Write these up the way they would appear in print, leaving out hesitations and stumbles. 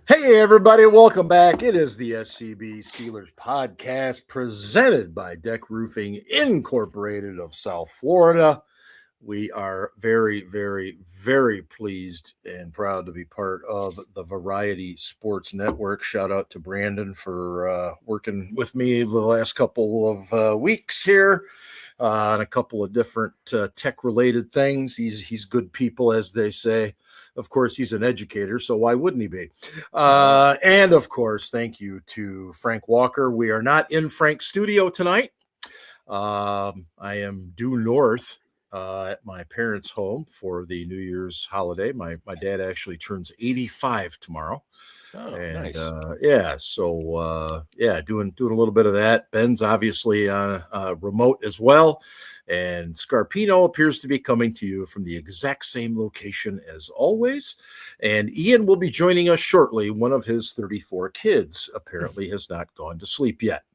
Hey, everybody, welcome back. It is the SCB Steelers Podcast presented by Deck Roofing Incorporated of South Florida. We are very, very, very pleased and proud to be part of the Variety Sports Network. Shout out to Brandon for working with me the last couple of weeks here on a couple of different tech-related things. He's good people, as they say. Of course, he's an educator, so why wouldn't he be? And, of course, thank you to Frank Walker. We are not in Frank's studio tonight. I am due north at my parents' home for the New Year's holiday. My dad actually turns 85 tomorrow. Oh, And nice. doing a little bit of that. Ben's obviously remote as well. And Scarpino appears to be coming to you from the exact same location as always. And Ian will be joining us shortly. One of his 34 kids apparently has not gone to sleep yet.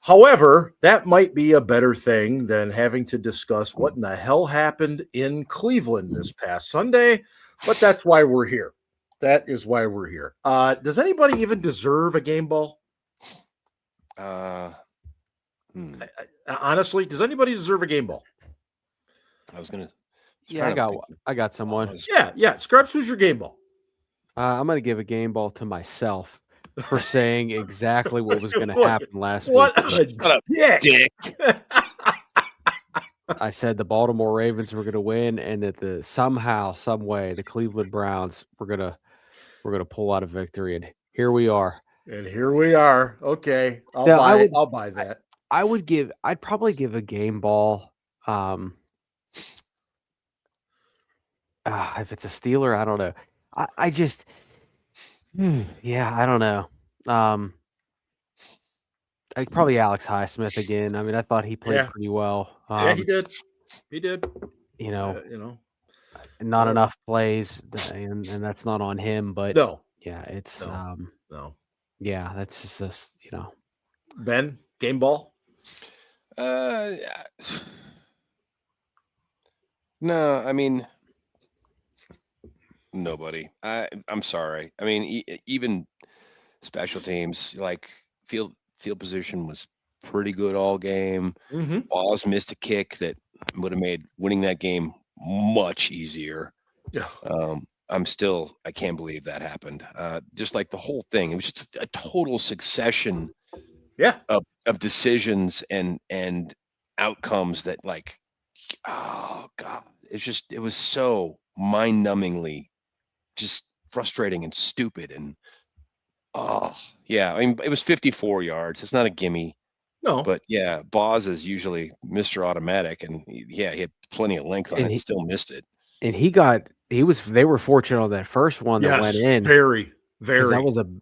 However, that might be a better thing than having to discuss what in the hell happened in Cleveland this past Sunday. But that's why we're here. That is why we're here. Does anybody even deserve a game ball? Honestly, does anybody deserve a game ball? I was gonna. Yeah, I got someone. Yeah. Scrubs, who's your game ball? I'm gonna give a game ball to myself for saying exactly what was going to happen last week. What a dick! I said the Baltimore Ravens were going to win, and that somehow, some way, the Cleveland Browns were gonna pull out a victory, and here we are. And here we are. Okay, I'll buy that. I'd probably give a game ball. If it's a Steeler, I don't know. I just, I don't know. Probably Alex Highsmith again. I mean, I thought he played pretty well. Yeah, he did. He did. Not enough plays, and that's not on him. But no, yeah, it's no. Yeah, that's just Ben, game ball. No, I mean nobody. I'm sorry. I mean, even special teams, like field position was pretty good all game. Mm-hmm. Boz missed a kick that would have made winning that game much easier. Yeah. I can't believe that happened. Just like the whole thing, it was just a total succession of decisions and outcomes that, like, oh God, it was so mind-numbingly just frustrating and stupid. And I mean, it was 54 yards. It's not a gimme. No. But yeah, Boz is usually Mr. Automatic, and he had plenty of length on it, still missed it. And they were fortunate on that first one that went in. Very, very.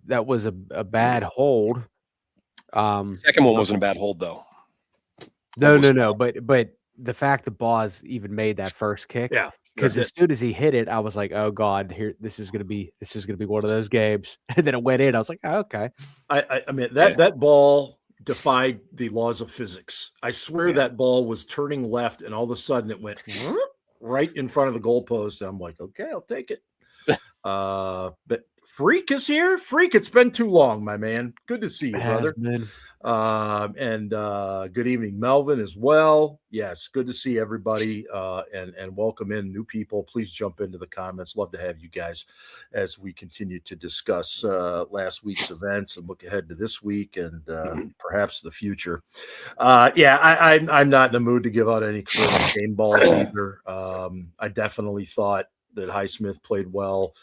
That was a bad hold. Second one wasn't a bad hold though. No. But the fact that Boz even made that first kick, because as soon as he hit it, I was like, oh God, this is gonna be one of those games. And then it went in. I was like, oh, okay. I mean that ball defied the laws of physics. I swear that ball was turning left, and all of a sudden it went right in front of the goalpost. I'm like, okay, I'll take it. But Freak is here. Freak, it's been too long, my man. Good to see you, brother. And good evening, Melvin, as well. Yes, good to see everybody, and welcome in new people. Please jump into the comments. Love to have you guys as we continue to discuss last week's events and look ahead to this week and perhaps the future. I'm not in the mood to give out any game balls either. I definitely thought that Highsmith played well.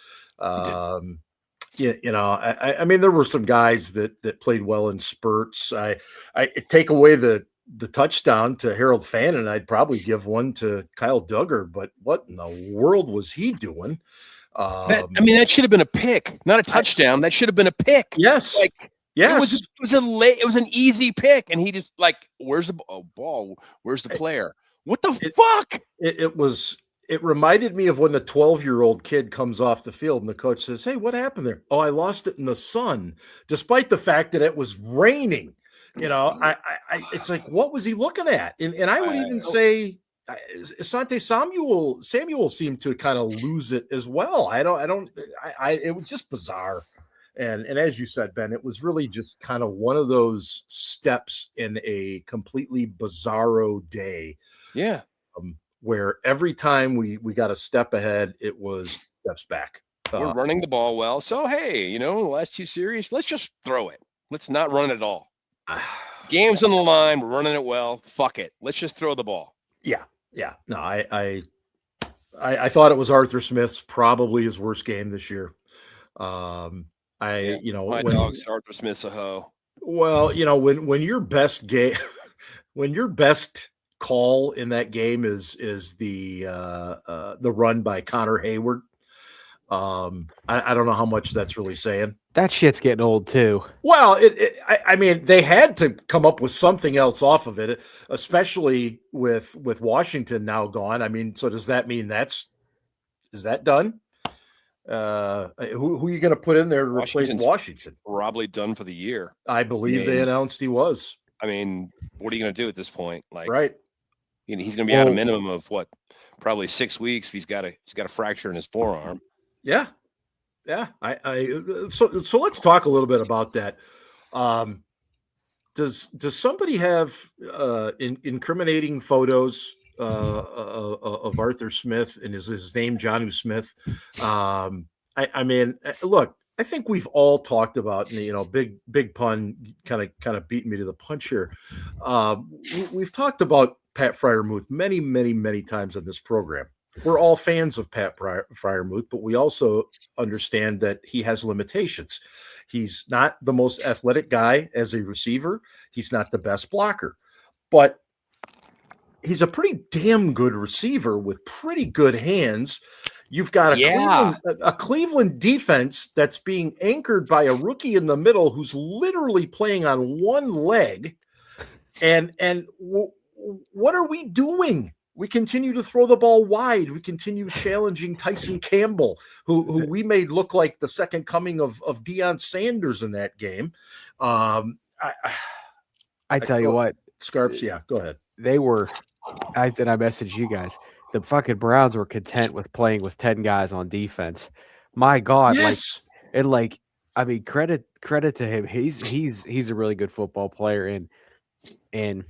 I mean, there were some guys that played well in spurts. I take away the touchdown to Harold Fannin, I'd probably give one to Kyle Duggar, but what in the world was he doing? That should have been a pick, not a touchdown. That should have been a pick. Yes. It was an easy pick, and he just where's the ball? Where's the player? What the fuck? It reminded me of when the 12-year-old kid comes off the field and the coach says, hey, what happened there? Oh, I lost it in the sun, despite the fact that it was raining. It's like, what was he looking at? And I would even say Asante Samuel seemed to kind of lose it as well. It was just bizarre. And as you said, Ben, it was really just kind of one of those steps in a completely bizarro day. Yeah. Where every time we got a step ahead, it was steps back. We're running the ball well. So, hey, the last 2 series, let's just throw it. Let's not run it at all. Game's on the line. We're running it well. Fuck it. Let's just throw the ball. Yeah. No, I thought it was Arthur Smith's probably his worst game this year. My dog's Arthur Smith's a hoe. Well, when your best game, when your best call in that game is the run by Connor Hayward. I don't know how much that's really saying. That shit's getting old too. Well, I mean, they had to come up with something else off of it, especially with Washington now gone. I mean, so does that mean is that done? Who are you going to put in there to replace Washington? Probably done for the year. I believe they announced he was. I mean, what are you going to do at this point? Like, right. He's going to be out a minimum of probably 6 weeks if he's got a fracture in his forearm. Yeah. So let's talk a little bit about that. Does somebody have incriminating photos of Arthur Smith and his name Jonnu Smith? I mean, look, I think we've all talked about, big pun kind of beating me to the punch here. We've talked about Pat Freiermuth many, many, many times on this program. We're all fans of Pat Freiermuth, but we also understand that he has limitations. He's not the most athletic guy as a receiver. He's not the best blocker, but he's a pretty damn good receiver with pretty good hands. You've got a Cleveland defense that's being anchored by a rookie in the middle who's literally playing on one leg. And what are we doing? We continue to throw the ball wide. We continue challenging Tyson Campbell, who we made look like the second coming of Deion Sanders in that game. I tell you what, Scarps. Yeah, go ahead. I messaged you guys. The fucking Browns were content with playing with 10 guys on defense. My God, yes. I mean, credit to him. He's a really good football player, and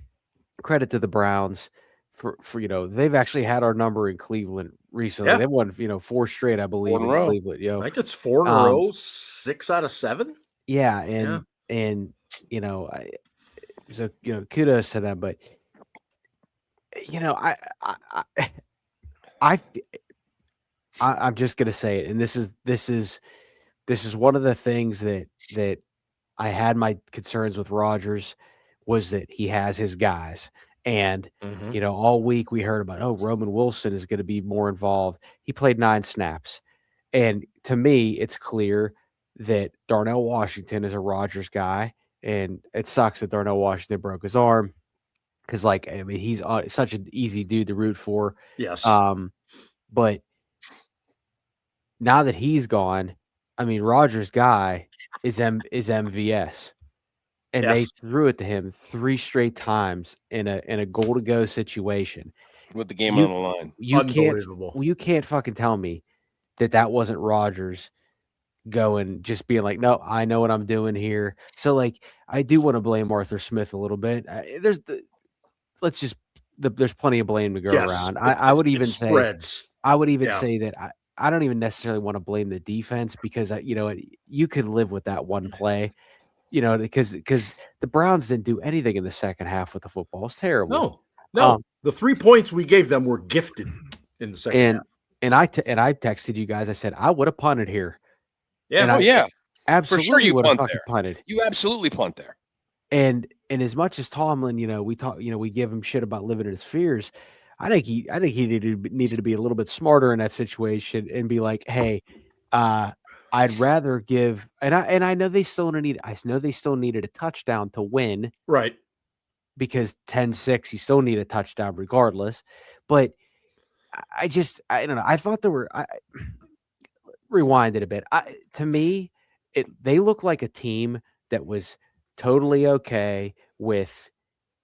credit to the Browns. For they've actually had our number in Cleveland recently. Yeah. They've won 4 straight, I believe, in Cleveland. I think it's 4 in a row, 6 out of 7. Yeah, and so kudos to them. But I'm just gonna say it, and this is one of the things that I had my concerns with Rodgers was that he has his guys. And, all week we heard about, Roman Wilson is going to be more involved. He played 9 snaps. And to me, it's clear that Darnell Washington is a Rodgers guy. And it sucks that Darnell Washington broke his arm because, he's such an easy dude to root for. Yes. But now that he's gone, Rodgers' guy is MVS. And they threw it to him 3 straight times in a goal to go situation with the game on the line. You can't fucking tell me that wasn't Rodgers just being like, no, I know what I'm doing here. So I do want to blame Arthur Smith a little bit. There's plenty of blame to go around. I would even say that I don't even necessarily want to blame the defense because you could live with that one play. Because the Browns didn't do anything in the second half with the football. It's terrible. No. The 3 points we gave them were gifted in the second half. And I texted you guys. I said I would have punted here. Yeah. Absolutely. For sure, you punted. You absolutely punt there. And as much as Tomlin, we give him shit about living in his fears. I think he needed to be a little bit smarter in that situation and be like, hey, I'd rather give, and I know they still needed a touchdown to win, right? Because 10-6, you still need a touchdown regardless. But I don't know. I thought rewind it a bit. To me, they look like a team that was totally okay with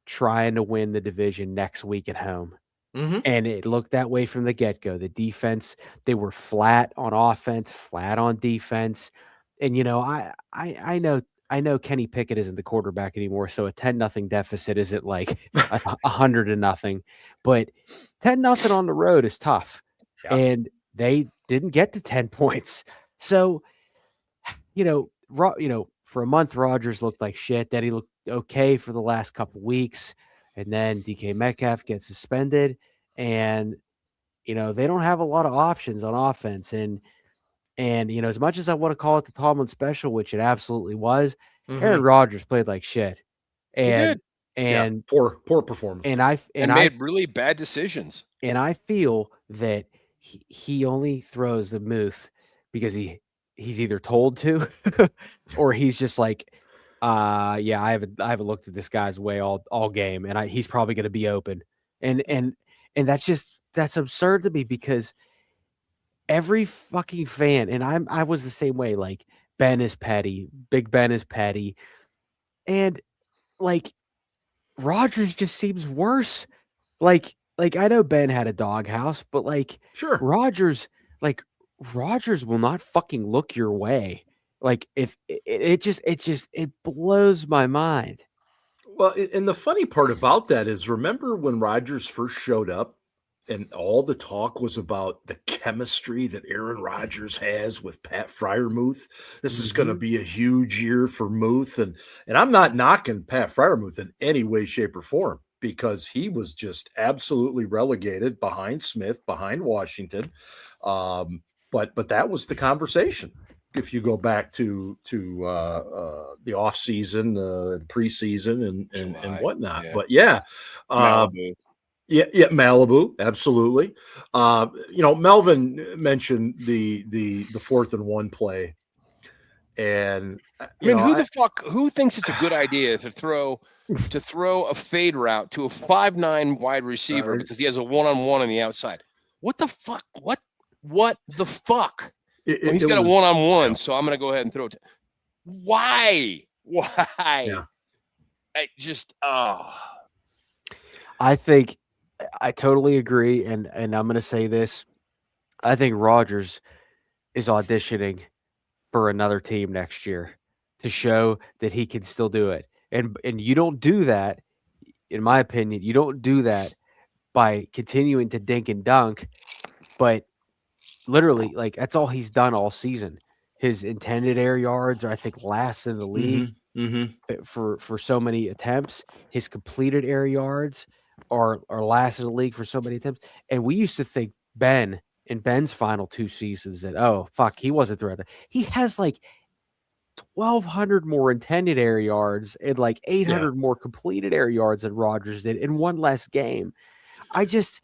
trying to win the division next week at home. Mm-hmm. And it looked that way from the get-go. The defense, they were flat on offense, flat on defense. you know, I know Kenny Pickett isn't the quarterback anymore, so a 10-0 deficit isn't like 100-0, but 10-0 on the road is tough. Yeah. And they didn't get to 10 points. So, for a month, Rodgers looked like shit. Then he looked okay for the last couple weeks. And then DK Metcalf gets suspended. And, they don't have a lot of options on offense. And as much as I want to call it the Tomlin special, which it absolutely was, Aaron Rodgers played like shit. And, he did. And poor performance. And made really bad decisions. And I feel that he only throws the Muth because he's either told to or he's just like, I haven't looked at this guy's way all game, and he's probably going to be open. And that's absurd to me because every fucking fan, and I was the same way, like Ben is petty, Big Ben is petty, and like Rodgers just seems worse. Like I know Ben had a doghouse, but like sure, Rodgers will not fucking look your way. Like if it blows my mind. Well, and the funny part about that is, remember when Rodgers first showed up and all the talk was about the chemistry that Aaron Rodgers has with Pat Freiermuth? This is going to be a huge year for Muth. And I'm not knocking Pat Freiermuth in any way, shape, or form, because he was just absolutely relegated behind Smith, behind Washington. But that was the conversation. If you go back to the offseason, the preseason, and whatnot. Yeah. But Malibu. Yeah, Malibu, absolutely. Melvin mentioned the 4th and 1 play, and who thinks it's a good idea to throw a fade route to a 5'9" wide receiver because he has a one-on-one on the outside? What the fuck? What the fuck? He's got a one-on-one, yeah. So I'm going to go ahead and throw it. Why? Yeah. I think I totally agree, and I'm going to say this. I think Rodgers is auditioning for another team next year to show that he can still do it. And you don't do that, in my opinion, you don't do that by continuing to dink and dunk, but literally, like, that's all he's done all season. His intended air yards are, I think, last in the league for so many attempts. His completed air yards are last in the league for so many attempts. And we used to think in Ben's final 2 seasons that, oh, fuck, he wasn't throwing it. He has like 1,200 more intended air yards and like 800 more completed air yards than Rodgers did in one less game. It's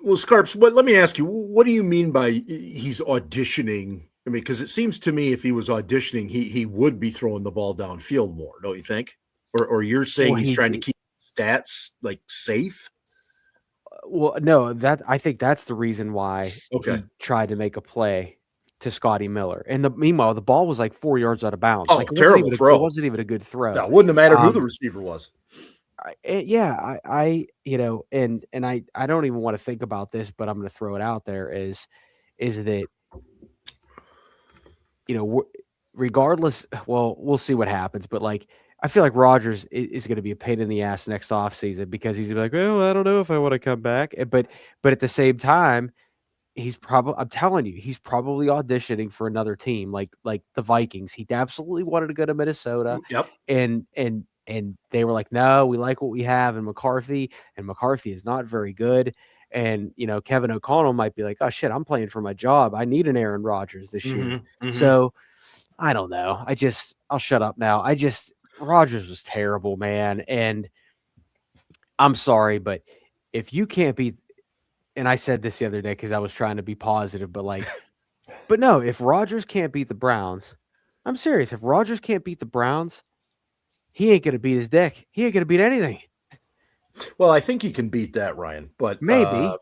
well, Scarps. But let me ask you, what do you mean by he's auditioning? I mean, because it seems to me if he was auditioning, he would be throwing the ball downfield more, don't you think? Or you're saying he's trying to keep stats like safe? Well, no, I think that's the reason why he tried to make a play to Scotty Miller. And meanwhile, the ball was like 4 yards out of bounds. Oh, terrible throw! It wasn't even a good throw. No, it wouldn't have mattered who the receiver was. I don't even want to think about this, but I'm going to throw it out there is that, regardless, well, we'll see what happens, but like, I feel like Rodgers is going to be a pain in the ass next offseason because he's going to be like, well, I don't know if I want to come back. But at the same time, I'm telling you, he's probably auditioning for another team like the Vikings. He absolutely wanted to go to Minnesota. Yep. And they were like, no, we like what we have in McCarthy, and McCarthy is not very good. And, Kevin O'Connell might be like, oh, shit, I'm playing for my job. I need an Aaron Rodgers this year. So, I don't know. I'll shut up now. Rodgers was terrible, man. And I'm sorry, but if you can't beat – and I said this the other day because I was trying to be positive, but but no, if Rodgers can't beat the Browns – I'm serious. If Rodgers can't beat the Browns – he ain't going to beat his dick. He ain't going to beat anything. Well, I think he can beat that, Ryan. But maybe.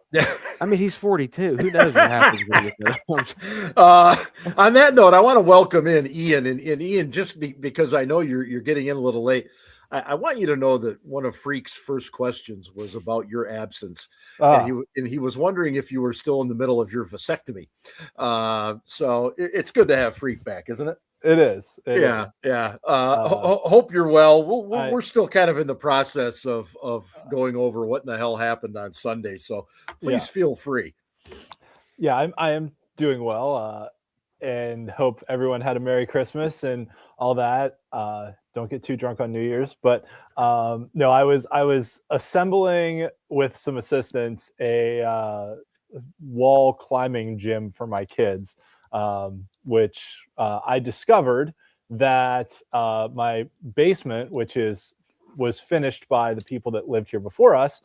I mean, he's 42. Who knows what happens when you get there? On that note, I want to welcome in Ian. And Ian, just because I know you're getting in a little late, I want you to know that one of Freak's first questions was about your absence, and he was wondering if you were still in the middle of your vasectomy. So it's good to have Freak back, isn't it? It is. Yeah. Hope you're well. We're still kind of in the process of going over what in the hell happened on Sunday. So please feel free. Yeah, I am doing well, and hope everyone had a Merry Christmas and all that. Don't get too drunk on New Year's, but no, I was assembling with some assistants a wall climbing gym for my kids, which I discovered that my basement, which was finished by the people that lived here before us,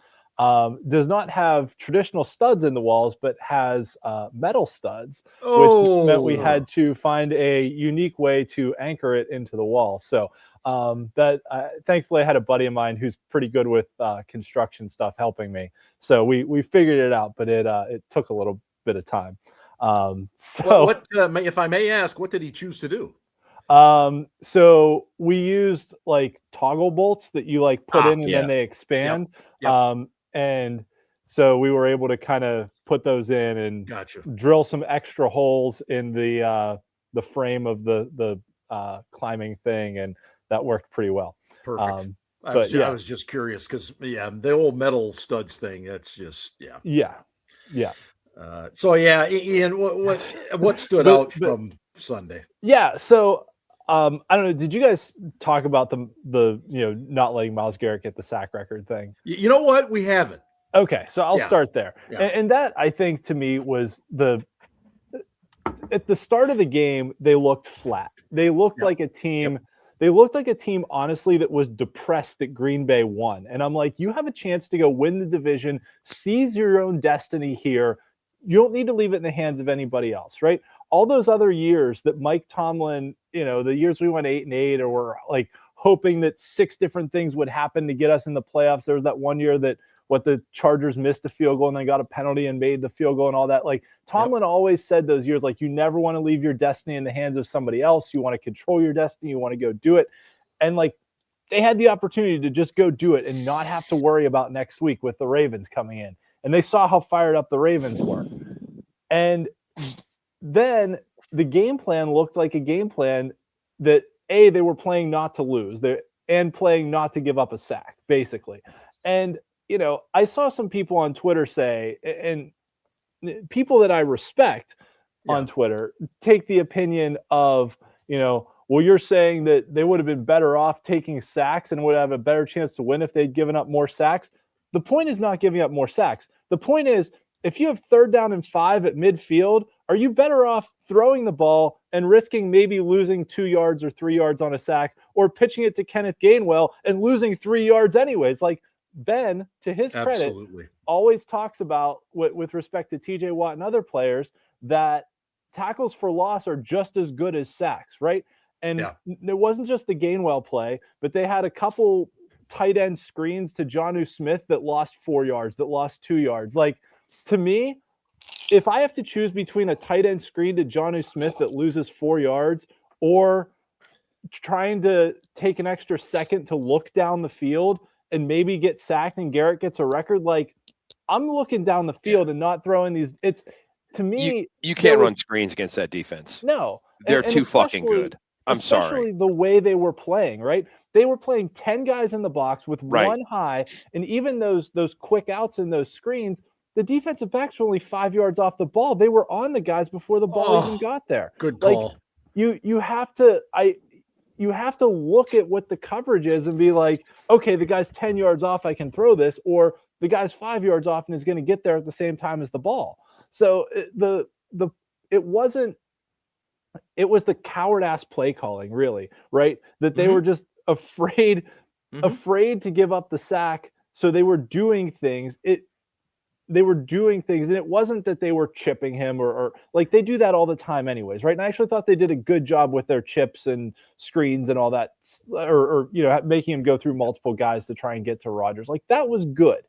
does not have traditional studs in the walls, but has metal studs, which meant we had to find a unique way to anchor it into the wall. So thankfully I had a buddy of mine who's pretty good with construction stuff helping me. So we figured it out, but it took a little bit of time. So if I may ask, what did he choose to do? So we used like toggle bolts that you like put in and then they expand. Yep. And so we were able to kind of put those in and drill some extra holes in the frame of the climbing thing, and that worked pretty well. Perfect. I was just curious because the old metal studs thing. That's just yeah. So Ian, what stood out from Sunday? Yeah. So I don't know. Did you guys talk about the not letting Myles Garrett get the sack record thing? You know what? We haven't. Okay, so I'll start there. Yeah. And that, I think, to me was at the start of the game, they looked flat. They looked like a team. Yep. They looked like a team, honestly, that was depressed that Green Bay won. And I'm like, you have a chance to go win the division, seize your own destiny here. You don't need to leave it in the hands of anybody else, right? All those other years that Mike Tomlin, the years we went 8-8, or were like hoping that 6 different things would happen to get us in the playoffs. There was that one year that the Chargers missed a field goal and they got a penalty and made the field goal and all that. Like Tomlin always said those years, like, you never want to leave your destiny in the hands of somebody else. You want to control your destiny. You want to go do it. And like, they had the opportunity to just go do it and not have to worry about next week with the Ravens coming in. And they saw how fired up the Ravens were. And then the game plan looked like a game plan that they were playing not to lose and playing not to give up a sack, basically. And, I saw some people on Twitter say, and people that I respect on Twitter take the opinion of, well, you're saying that they would have been better off taking sacks and would have a better chance to win if they'd given up more sacks. The point is not giving up more sacks. The point is, if you have 3rd down and 5 at midfield, are you better off throwing the ball and risking maybe losing 2 yards or 3 yards on a sack, or pitching it to Kenneth Gainwell and losing 3 yards anyways? Like, Ben, to his credit, always talks about, with respect to TJ Watt and other players, that tackles for loss are just as good as sacks, right? And it wasn't just the Gainwell play, but they had a couple tight end screens to Jonnu Smith that lost 4 yards, that lost 2 yards. Like, to me, if I have to choose between a tight end screen to Jonnu Smith that loses 4 yards, or trying to take an extra second to look down the field and maybe get sacked and Garrett gets a record, like, I'm looking down the field and not throwing these. It's, to me, you can't run screens against that defense. No, they're too fucking good. I'm sorry. Especially the way they were playing, right? They were playing 10 guys in the box with one high, and even those quick outs and those screens, the defensive backs were only 5 yards off the ball. They were on the guys before the ball even got there. Good call. Like, you have to look at what the coverage is and be like, okay, the guy's 10 yards off, I can throw this, or the guy's 5 yards off and is going to get there at the same time as the ball. So it was the coward ass play calling, really, right? That they were just afraid to give up the sack. So they were doing things. They were doing things, and it wasn't that they were chipping him or like, they do that all the time anyways, right? And I actually thought they did a good job with their chips and screens and all that, or making him go through multiple guys to try and get to Rodgers. Like, that was good.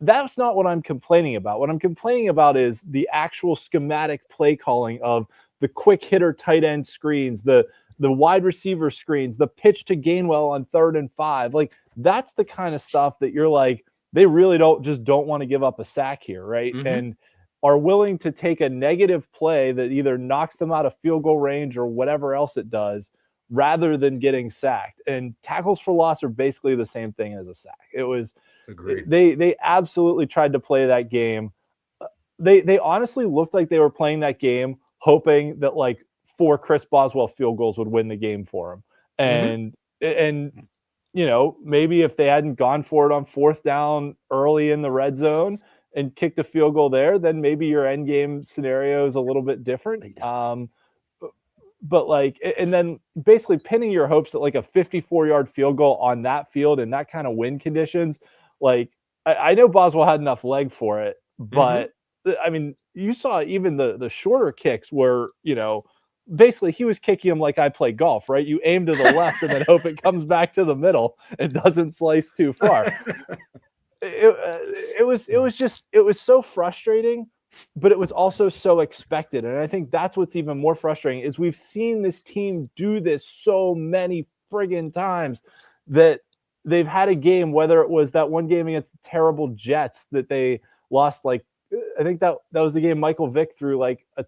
That's not what I'm complaining about. What I'm complaining about is the actual schematic play calling of the quick hitter tight end screens, the the wide receiver screens, the pitch to Gainwell on 3rd and 5. Like, that's the kind of stuff that you're like, they really don't want to give up a sack here, right? Mm-hmm. And are willing to take a negative play that either knocks them out of field goal range or whatever else it does, rather than getting sacked. And tackles for loss are basically the same thing as a sack. It was, agreed. They absolutely tried to play that game. They honestly looked like they were playing that game hoping that like 4 Chris Boswell field goals would win the game for them. And you know, maybe if they hadn't gone for it on 4th down early in the red zone and kicked a field goal there, then maybe your end game scenario is a little bit different. But like, and then basically pinning your hopes that like a 54-yard field goal on that field in that kind of wind conditions, like I know Boswell had enough leg for it, but I mean, you saw even the shorter kicks where, you know, basically he was kicking them like I play golf, right? You aim to the left and then hope it comes back to the middle and doesn't slice too far. It was so frustrating, but it was also so expected. And I think that's what's even more frustrating is we've seen this team do this so many friggin' times that they've had a game, whether it was that one game against the terrible Jets that they lost, like, I think that was the game Michael Vick threw like a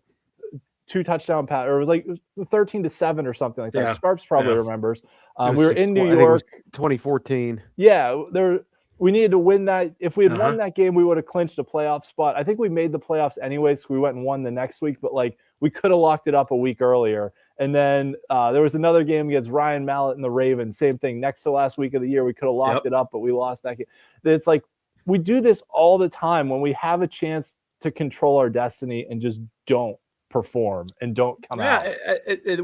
2-touchdown pass, or it was 13-7 or something like that. Yeah. Sparps probably remembers. We were in New York, 2014. Yeah, we needed to win that. If we had won that game, we would have clinched a playoff spot. I think we made the playoffs anyways, so we went and won the next week, but like we could have locked it up a week earlier. And then there was another game against Ryan Mallett and the Ravens. Same thing. Next to last week of the year, we could have locked it up, but we lost that game. It's like we do this all the time when we have a chance to control our destiny and just don't perform and don't come out.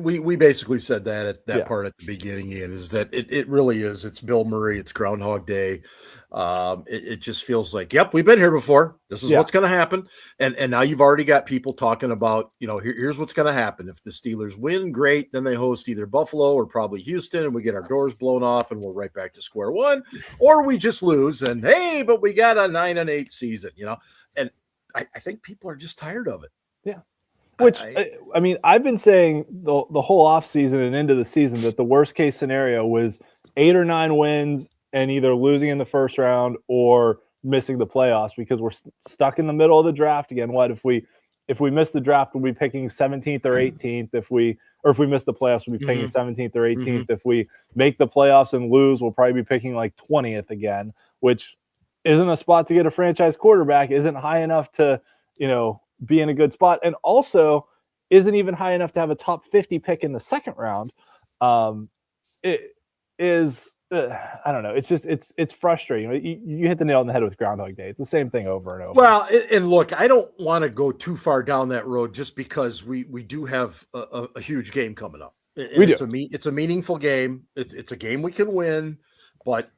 We basically said that at that part at the beginning, Ian, is that it really is. It's Bill Murray. It's Groundhog Day. It just feels like, yep, we've been here before. This is what's going to happen. And now you've already got people talking about, you know, here's what's going to happen. If the Steelers win, great. Then they host either Buffalo or probably Houston, and we get our doors blown off and we're right back to square one. Or we just lose and, hey, but we got a 9-8 season, you know. And I think people are just tired of it. Yeah. Which, I mean, I've been saying the whole offseason and into the season that the worst case scenario was 8 or 9 wins and either losing in the first round or missing the playoffs, because we're stuck in the middle of the draft again. What if we miss the draft, we'll be picking 17th or 18th. If we miss the playoffs, we'll be picking 17th or 18th. If we make the playoffs and lose, we'll probably be picking like 20th again, which isn't a spot to get a franchise quarterback, isn't high enough to, you know, be in a good spot, and also isn't even high enough to have a top 50 pick in the second round. It is, I don't know. It's just, it's frustrating. You hit the nail on the head with Groundhog Day. It's the same thing over and over. Well, and look, I don't want to go too far down that road just because we do have a huge game coming up. It's a meaningful game. It's a game we can win. But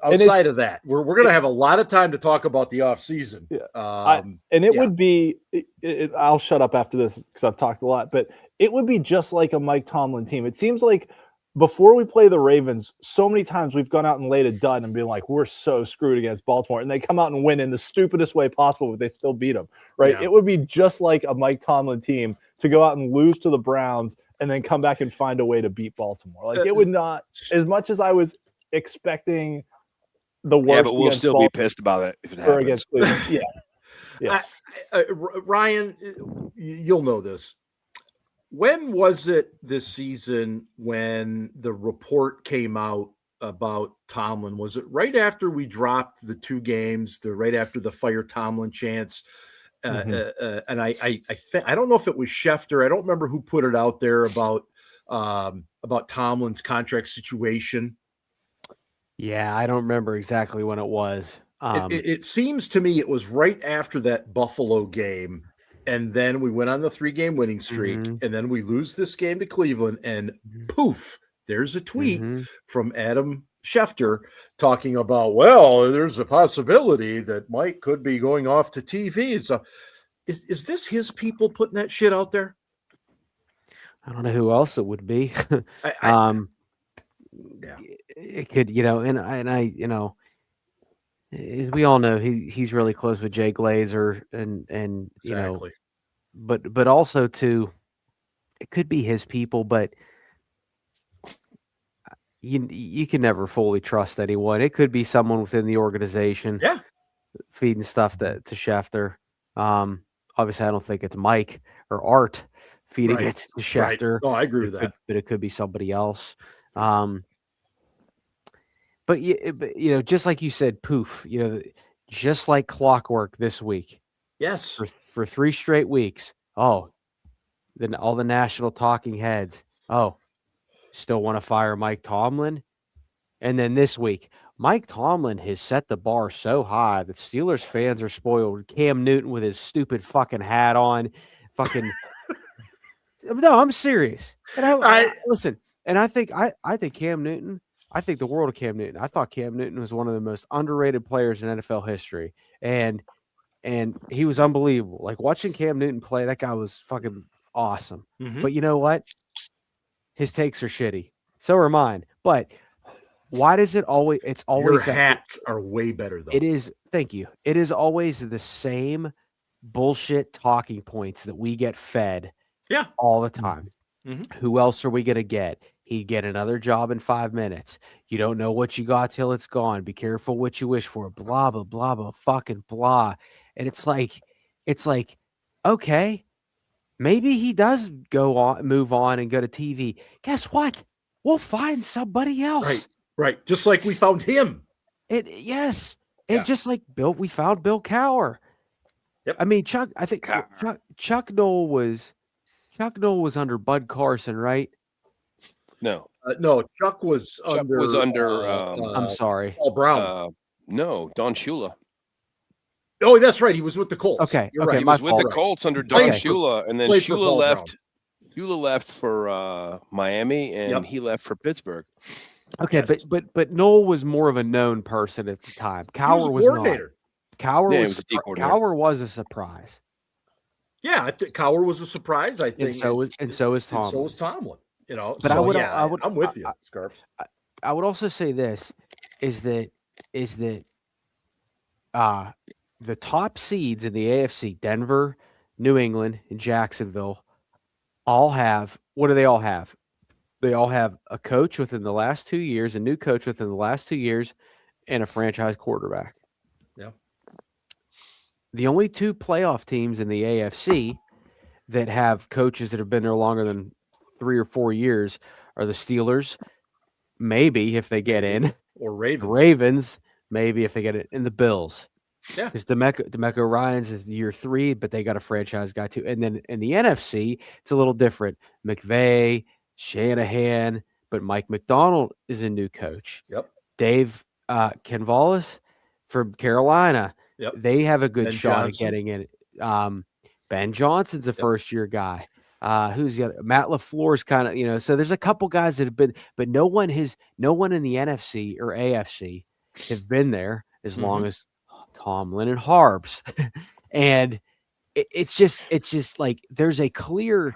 outside of that, we're going to have a lot of time to talk about the offseason. Would be – I'll shut up after this because I've talked a lot. But it would be just like a Mike Tomlin team. It seems like before we play the Ravens, so many times we've gone out and laid a dud and been like, we're so screwed against Baltimore. And they come out and win in the stupidest way possible, but they still beat them, right? Yeah. It would be just like a Mike Tomlin team to go out and lose to the Browns and then come back and find a way to beat Baltimore. Like, it would not – as much as I was – expecting the worst. Yeah, but we'll still be pissed about it if it happens. Against Cleveland. Yeah. Ryan, you'll know this. When was it this season when the report came out about Tomlin? Was it right after we dropped the 2 games, right after the fire Tomlin chants? And I don't know if it was Schefter. I don't remember who put it out there about Tomlin's contract situation. Yeah, I don't remember exactly when it was. It seems to me it was right after that Buffalo game, and then we went on the 3-game winning streak, and then we lose this game to Cleveland, and poof, there's a tweet from Adam Schefter talking about, well, there's a possibility that Mike could be going off to TV. So is this his people putting that shit out there? I don't know who else it would be. Yeah. It could, you know, and I, you know, as we all know, he's really close with Jay Glazer and you know, but also too, it could be his people, but you can never fully trust anyone. It could be someone within the organization. Yeah. Feeding stuff to Schefter. Obviously, I don't think it's Mike or Art feeding it to Schefter. Right. Oh, I agree with that. But it could be somebody else. But just like you said, poof, just like clockwork this week. Yes. For 3 straight weeks. Oh, then all the national talking heads. Oh, still want to fire Mike Tomlin? And then this week, Mike Tomlin has set the bar so high that Steelers fans are spoiled. Cam Newton with his stupid fucking hat on. Fucking no, I'm serious. And I listen, and I think Cam Newton, I think the world of Cam Newton. I thought Cam Newton was one of the most underrated players in NFL history. And he was unbelievable. Like watching Cam Newton play, that guy was fucking awesome. Mm-hmm. But you know what? His takes are shitty. So are mine. But why does it always? It's always your hats are way better though. It is. Thank you. It is always the same bullshit talking points that we get fed. Yeah, all the time. Mm-hmm. Who else are we gonna get? He'd get another job in 5 minutes. You don't know what you got till it's gone. Be careful what you wish for. Blah blah blah blah fucking blah. And it's like, okay, maybe he does move on and go to TV. Guess what? We'll find somebody else. Right. Just like we found him. Yes. And just like we found Bill Cowher. Yep. I mean, Chuck Noll was under Bud Carson, right? No. No, Chuck was under I'm sorry. Paul Brown. No, Don Shula. Oh, that's right. He was with the Colts. Okay. You're okay. right. He was with the Colts under Don Shula, and then Shula left. Shula left for Miami, and he left for Pittsburgh. Okay, but Noll was more of a known person at the time. Cowher was not. Cowher was a surprise. Yeah, I think Cowher was a surprise. I think, and so is Tomlin. So was Tomlin. But I would. I'm with you, Scarps. I would also say this is that the top seeds in the AFC, Denver, New England, and Jacksonville, all have. What do they all have? They all have a coach within the last 2 years, a new coach within the last 2 years, and a franchise quarterback. Yeah. The only 2 playoff teams in the AFC that have coaches that have been there longer than 3 or 4 years are the Steelers, maybe if they get in, or Ravens. Ravens, maybe if they get it, and the Bills. Yeah, because DeMeco Ryans is year 3, but they got a franchise guy too. And then in the NFC, it's a little different. McVay, Shanahan, but Mike McDonald is a new coach. Yep. Dave Canvalis from Carolina. Yep. They have a good shot at getting in. Ben Johnson's a first-year guy. Who's the other? Matt LaFleur's kind of, so there's a couple guys that have been, but no one in the NFC or AFC have been there as long as Tomlin and Harbs. And it's just like there's a clear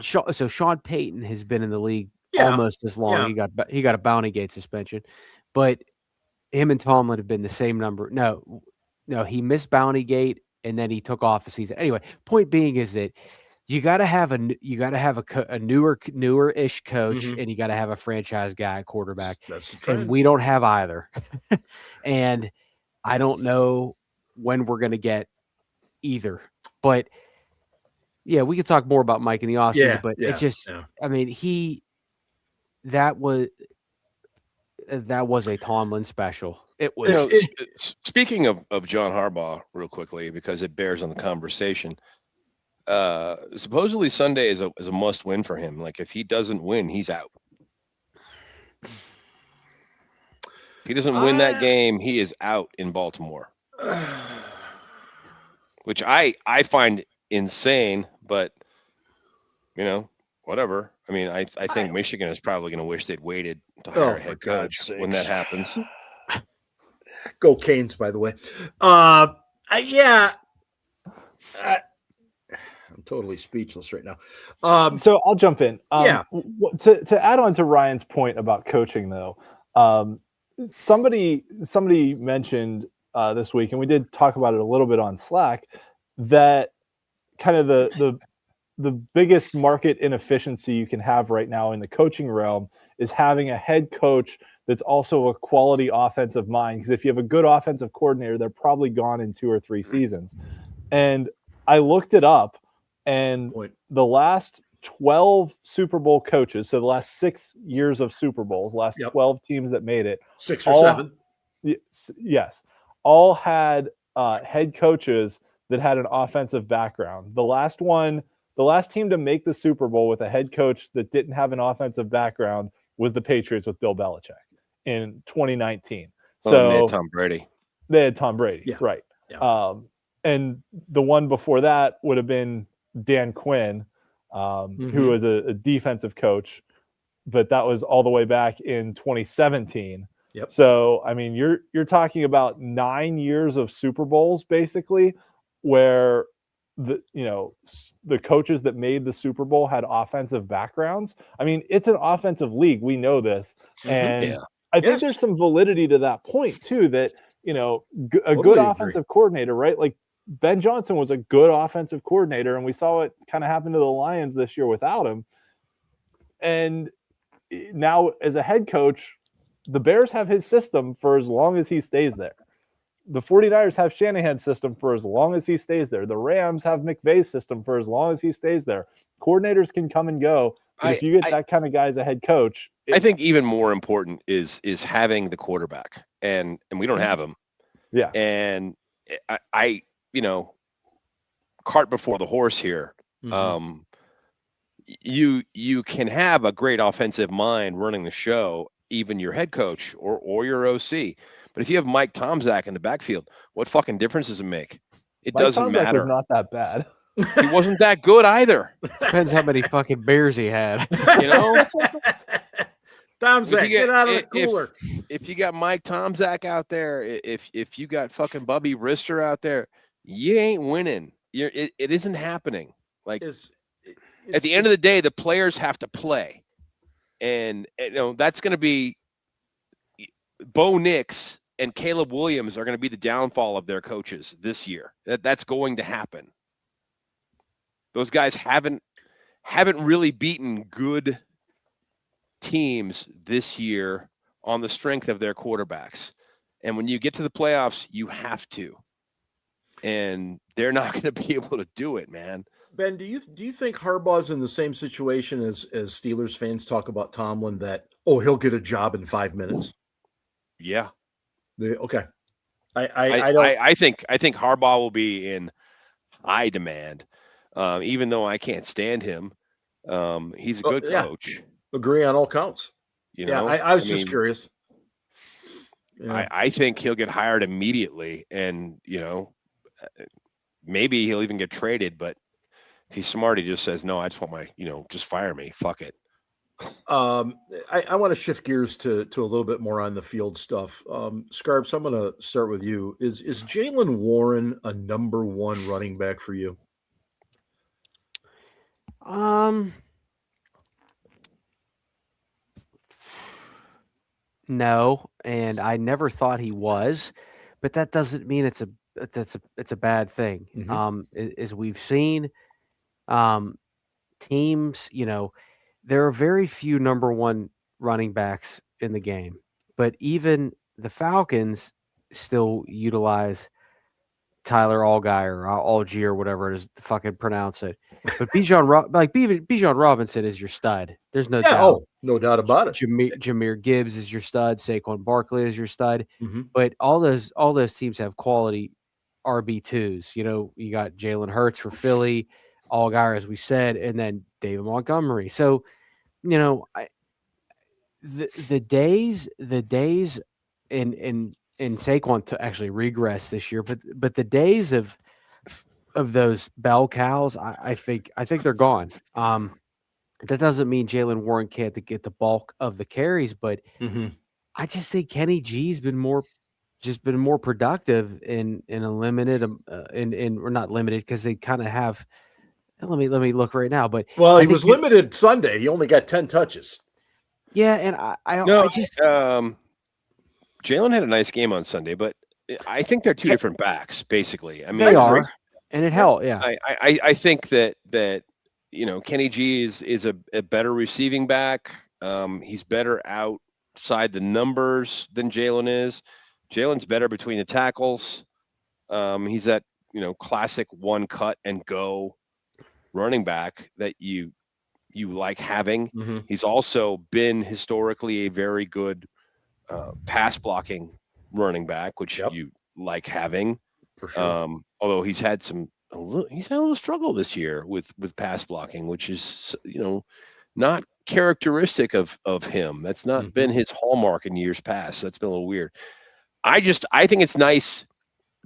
so Sean Payton has been in the league almost as long. Yeah. He got a Bounty Gate suspension, but him and Tomlin have been the same number. No, he missed Bounty Gate and then he took off a season. Anyway, point being is that you got to have a newer-ish coach, and you got to have a franchise guy quarterback. That's the trend. And we don't have either. And I don't know when we're going to get either. But yeah, we could talk more about Mike in the offseason, but it's just, I mean, that was a Tomlin special. It was. Speaking of John Harbaugh, real quickly, because it bears on the conversation. Supposedly Sunday is a must win for him. Like if he doesn't win, he's out. If he doesn't win that game, he is out in Baltimore. Which I find insane, but whatever. I mean, I think Michigan is probably going to wish they'd waited to hire a head coach when that happens. Go Canes, by the way. I'm totally speechless right now. So I'll jump in. To add on to Ryan's point about coaching, though, somebody mentioned this week, and we did talk about it a little bit on Slack, that kind of the biggest market inefficiency you can have right now in the coaching realm is having a head coach that's also a quality offensive mind. Because if you have a good offensive coordinator, they're probably gone in 2 or 3 seasons. And I looked it up, and the last 12 Super Bowl coaches, so the last 6 years of Super Bowls, last 12 teams that made it, 6 or 7. Yes, all had head coaches that had an offensive background. The last team to make the Super Bowl with a head coach that didn't have an offensive background was the Patriots with Bill Belichick in 2019. So they had Tom Brady. They had Tom Brady, right? Yeah. And the one before that would have been Dan Quinn, who was a defensive coach, but that was all the way back in 2017. Yep. So, I mean, you're talking about 9 years of Super Bowls, basically, where the coaches that made the Super Bowl had offensive backgrounds. I mean, it's an offensive league. We know this. And I think there's some validity to that point, too, that, a good offensive coordinator, right? Like Ben Johnson was a good offensive coordinator, and we saw what kind of happened to the Lions this year without him. And now as a head coach, the Bears have his system for as long as he stays there. The 49ers have Shanahan's system for as long as he stays there. The Rams have McVay's system for as long as he stays there. Coordinators can come and go. But if you get that kind of guy as a head coach, I think even more important is having the quarterback, and we don't have him. Yeah. And I cart before the horse here. You can have a great offensive mind running the show, even your head coach or your OC. But if you have Mike Tomczak in the backfield, what fucking difference does it make? It doesn't matter. Was not that bad. He wasn't that good either. Depends how many fucking beers he had. Tomczak, get out of the cooler. If you got Mike Tomczak out there, if you got fucking Bubby Rister out there, you ain't winning. It isn't happening. Like at the end of the day, the players have to play. And that's going to be Bo Nix and Caleb Williams are going to be the downfall of their coaches this year. That's going to happen. Those guys haven't really beaten good teams this year on the strength of their quarterbacks. And when you get to the playoffs, you have to. And they're not going to be able to do it, man. Ben, do you think Harbaugh's in the same situation as Steelers fans talk about Tomlin, that he'll get a job in 5 minutes? Yeah. Okay. I think Harbaugh will be in high demand, even though I can't stand him. He's a good coach. Agree on all counts. I was just curious. Yeah. I think he'll get hired immediately, and maybe he'll even get traded. But if he's smart, he just says, "No, I just want my, just fire me. Fuck it." I want to shift gears to a little bit more on the field stuff. Scarps, I'm going to start with you. Is Jaylen Warren a number 1 running back for you? No, and I never thought he was, but that doesn't mean it's a bad thing. As we've seen, teams, there are very few number 1 running backs in the game, but even the Falcons still utilize Tyler Allgeier or Algier, whatever it is to fucking pronounce it. But Bijan Robinson is your stud. There's no doubt. Oh, no doubt about it. Jahmyr Gibbs is your stud. Saquon Barkley is your stud. But all those teams have quality RB2s. You got Jalen Hurts for Philly, Allgeier, as we said, and then David Montgomery. So, the days in Saquon to actually regress this year, but the days of those bell cows, I think they're gone. That doesn't mean Jaylen Warren can't get the bulk of the carries, but I just think Kenny G's been more productive in a limited or not limited, because they kind of have. Let me look right now, but he was limited Sunday. He only got 10 touches. Yeah, and I just Jalen had a nice game on Sunday, but I think they're two different backs, basically. I mean, they are, and it helped. Yeah, I think that Kenny G is a better receiving back. He's better outside the numbers than Jalen is. Jalen's better between the tackles. He's that, classic one cut and go running back that you like having. Mm-hmm. He's also been historically a very good pass blocking running back, which you like having. For sure. Although he's had a little struggle this year with pass blocking, which is, not characteristic of him. That's not been his hallmark in years past. That's been a little weird. I think it's nice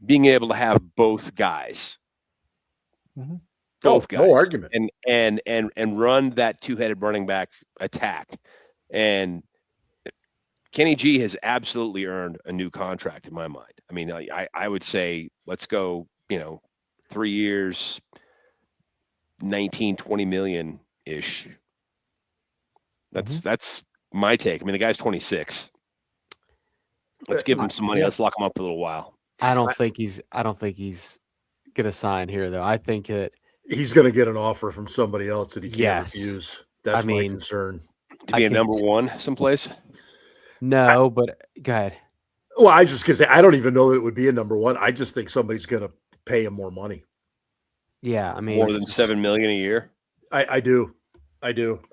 being able to have both guys. Mm-hmm. Both guys. No argument. And run that two-headed running back attack. And Kenny G has absolutely earned a new contract in my mind. I mean, I would say let's go, 3 years, 19, 20 million ish. That's my take. I mean, the guy's 26. Let's give him some money. Let's lock him up for a little while. I don't think he's gonna sign here though. I think that he's gonna get an offer from somebody else that he can't refuse. That's my concern. To be a number one someplace? No, but go ahead. Well, I just gonna say I don't even know that it would be a number one. I just think somebody's gonna pay him more money. Yeah, I mean more than $7 million a year. I do.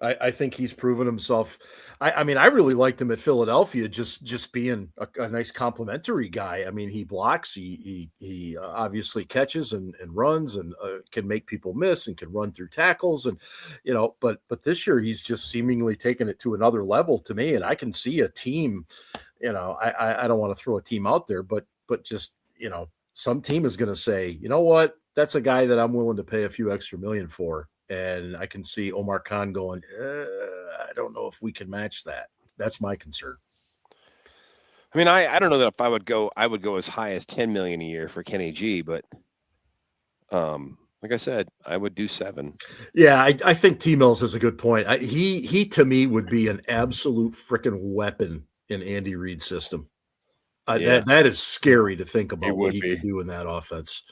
I think he's proven himself. I mean, I really liked him at Philadelphia, just being a nice complimentary guy. I mean, he blocks, he obviously catches and runs and can make people miss and can run through tackles and but this year he's just seemingly taken it to another level to me, and I can see a team. I don't want to throw a team out there, but just some team is going to say, you know what, that's a guy that I'm willing to pay a few extra million for. And I can see Omar Khan going, I don't know if we can match that. That's my concern. I mean, I don't know that if I would go as high as 10 million a year for Kenny G, but like I said, I would do 7. Yeah, I think T Mills has a good point. He to me would be an absolute freaking weapon in Andy Reid's system. That is scary to think about what he could do in that offense.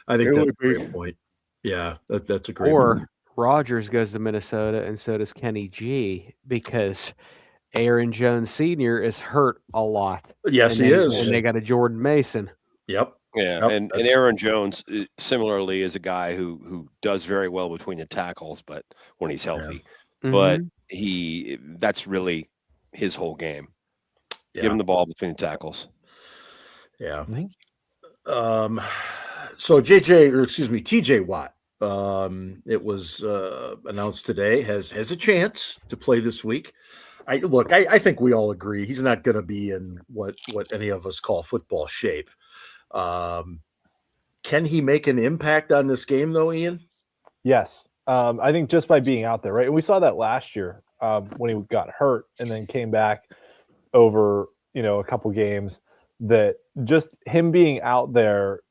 I think that's a great point. Yeah, that's a great point. Rodgers goes to Minnesota, and so does Kenny G, because Aaron Jones Sr. is hurt a lot. Yes, he is. And they got a Jordan Mason. Yep. Yeah, and Aaron Jones similarly is a guy who does very well between the tackles, but when he's healthy. Yeah. But that's really his whole game. Yeah. Give him the ball between the tackles. Yeah. So TJ Watt. It was announced today has a chance to play this week. I think we all agree he's not going to be in what any of us call football shape. Can he make an impact on this game though, Ian? Yes. I think just by being out there, right? And we saw that last year when he got hurt and then came back over, a couple games, that just him being out there,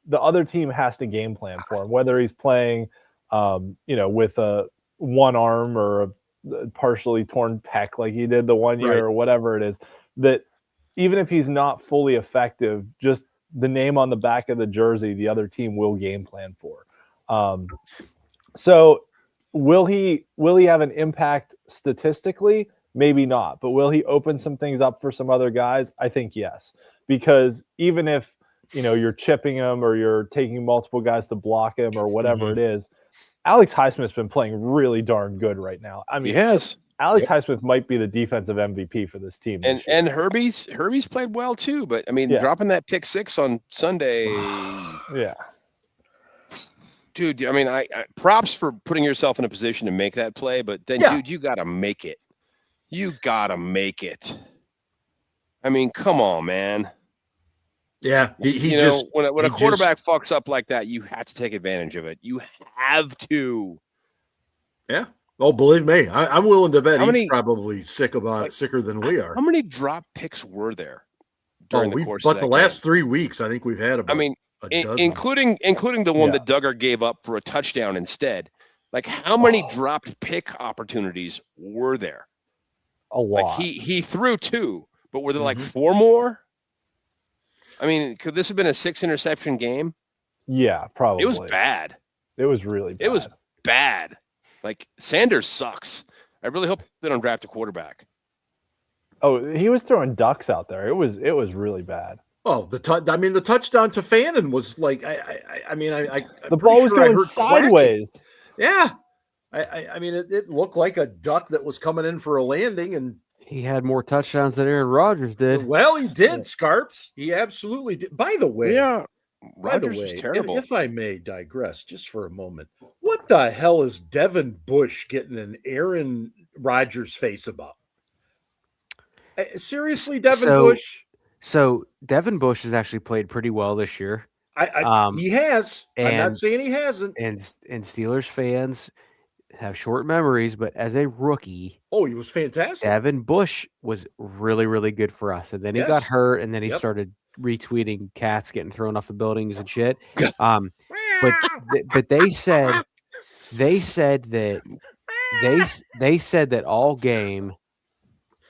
the other team has to game plan for him, whether he's playing, with a one arm or a partially torn pec like he did the one year or whatever it is, that even if he's not fully effective, just the name on the back of the jersey, the other team will game plan for. So will he have an impact statistically? Maybe not, but will he open some things up for some other guys? I think yes, because even if, you're chipping him or you're taking multiple guys to block him or whatever it is, Alex Highsmith's been playing really darn good right now. I mean, Alex Highsmith might be the defensive MVP for this team. And Herbie's played well too, but I mean, dropping that pick 6 on Sunday. Yeah. Dude, I mean, I props for putting yourself in a position to make that play, but then dude, you got to make it. You got to make it. I mean, come on, man. Yeah, when a quarterback fucks up like that, you have to take advantage of it. You have to. Yeah. Oh, believe me, I'm willing to bet he's probably sick about it, sicker than we are. How many drop picks were there during the course of that the last 3 weeks, I think we've had about. Including the one that Duggar gave up for a touchdown instead. Like, how many dropped pick opportunities were there? A lot. Like he threw 2, but were there like 4 more? I mean, could this have been a 6 interception game? Yeah, probably. It was bad. It was really bad. It was bad. Like, Sanders sucks. I really hope they don't draft a quarterback. Oh, he was throwing ducks out there. It was really bad. Oh, the touchdown to Fannin was like, the ball was going sideways. Quacking. Yeah. I mean, it looked like a duck that was coming in for a landing, and he had more touchdowns than Aaron Rodgers did. Well, he did, Scarps. He absolutely did. By the way, Rodgers was terrible. If I may digress just for a moment, what the hell is Devin Bush getting an Aaron Rodgers face about? Seriously, Devin Bush? So Devin Bush has actually played pretty well this year. He has. I'm not saying he hasn't. And Steelers fans have short memories, but as a rookie, he was fantastic. Devin Bush was really, really good for us. And then he got hurt, and then he started retweeting cats getting thrown off of buildings and shit. But they said that all game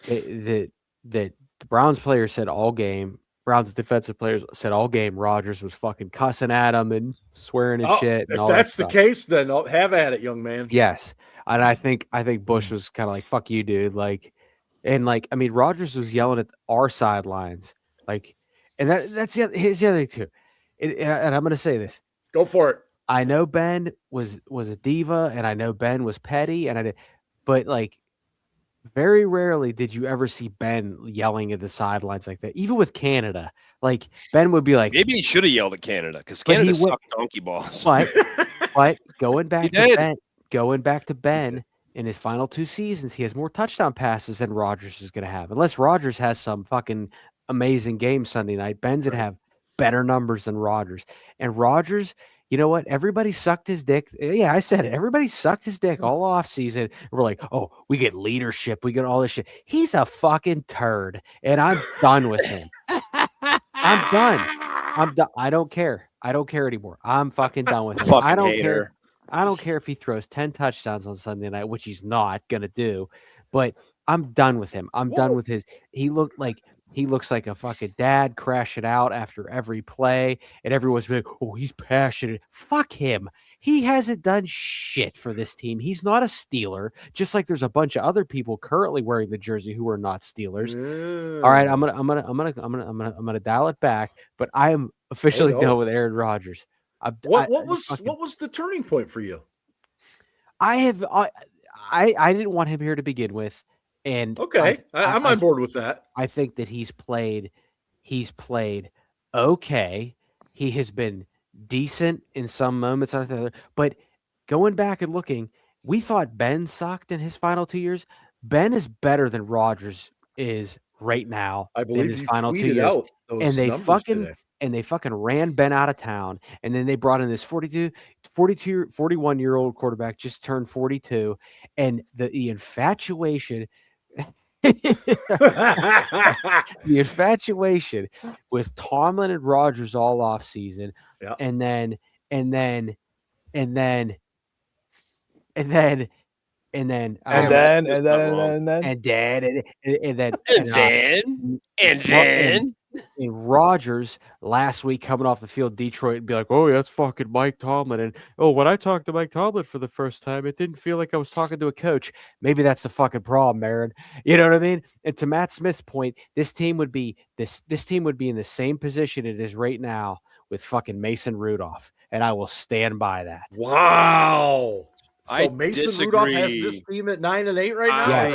that the Browns players said all game. Browns defensive players said all game Rodgers was fucking cussing at him and swearing and shit. And if that's the case, then have at it, young man. Yes. And I think Bush was kind of like, fuck you, dude. Rodgers was yelling at our sidelines. And that's here's the other thing too. And I'm going to say this. Go for it. I know Ben was a diva, and I know Ben was petty, but very rarely did you ever see Ben yelling at the sidelines like that. Even with Canada, Ben would be like, maybe he should have yelled at Canada because Canada sucked donkey balls. But going back to Ben in his final 2 seasons, he has more touchdown passes than Rodgers is going to have. Unless Rodgers has some fucking amazing game Sunday night, Ben's going to have better numbers than Rodgers. And Rodgers, you know what? Everybody sucked his dick. Yeah, I said it. Everybody sucked his dick all off season. We're like, oh, we get leadership. We get all this shit. He's a fucking turd, and I'm done with him. I'm done. I don't care. I don't care anymore. I'm fucking done with him. I don't care. I don't care if he throws 10 touchdowns on Sunday night, which he's not gonna do. But I'm done with him. I'm done with his. He looks like a fucking dad crashing out after every play, and everyone's like, oh, he's passionate. Fuck him. He hasn't done shit for this team. He's not a Steeler, just like there's a bunch of other people currently wearing the jersey who are not Steelers. All right, I'm gonna dial it back, but I am officially done with Aaron Rodgers. What was the turning point for you? I didn't want him here to begin with. And okay, I'm on board with that. I think that he's played okay. He has been decent in some moments, but going back and looking, we thought Ben sucked in his final 2 years. Ben is better than Rodgers is right now. I believe in his final 2 years, and they fucking ran Ben out of town, and then they brought in this 41-year-old quarterback, just turned 42, and the infatuation. The infatuation with Tomlin and Rodgers all off season, and then Rodgers last week coming off the field, Detroit, and be like, oh, that's fucking Mike Tomlin. And when I talked to Mike Tomlin for the first time, it didn't feel like I was talking to a coach. Maybe that's the fucking problem, Aaron. You know what I mean? And to Matt Smith's point, this team would be in the same position it is right now with fucking Mason Rudolph. And I will stand by that. Wow. So Mason Rudolph has this team at 9-8 right now?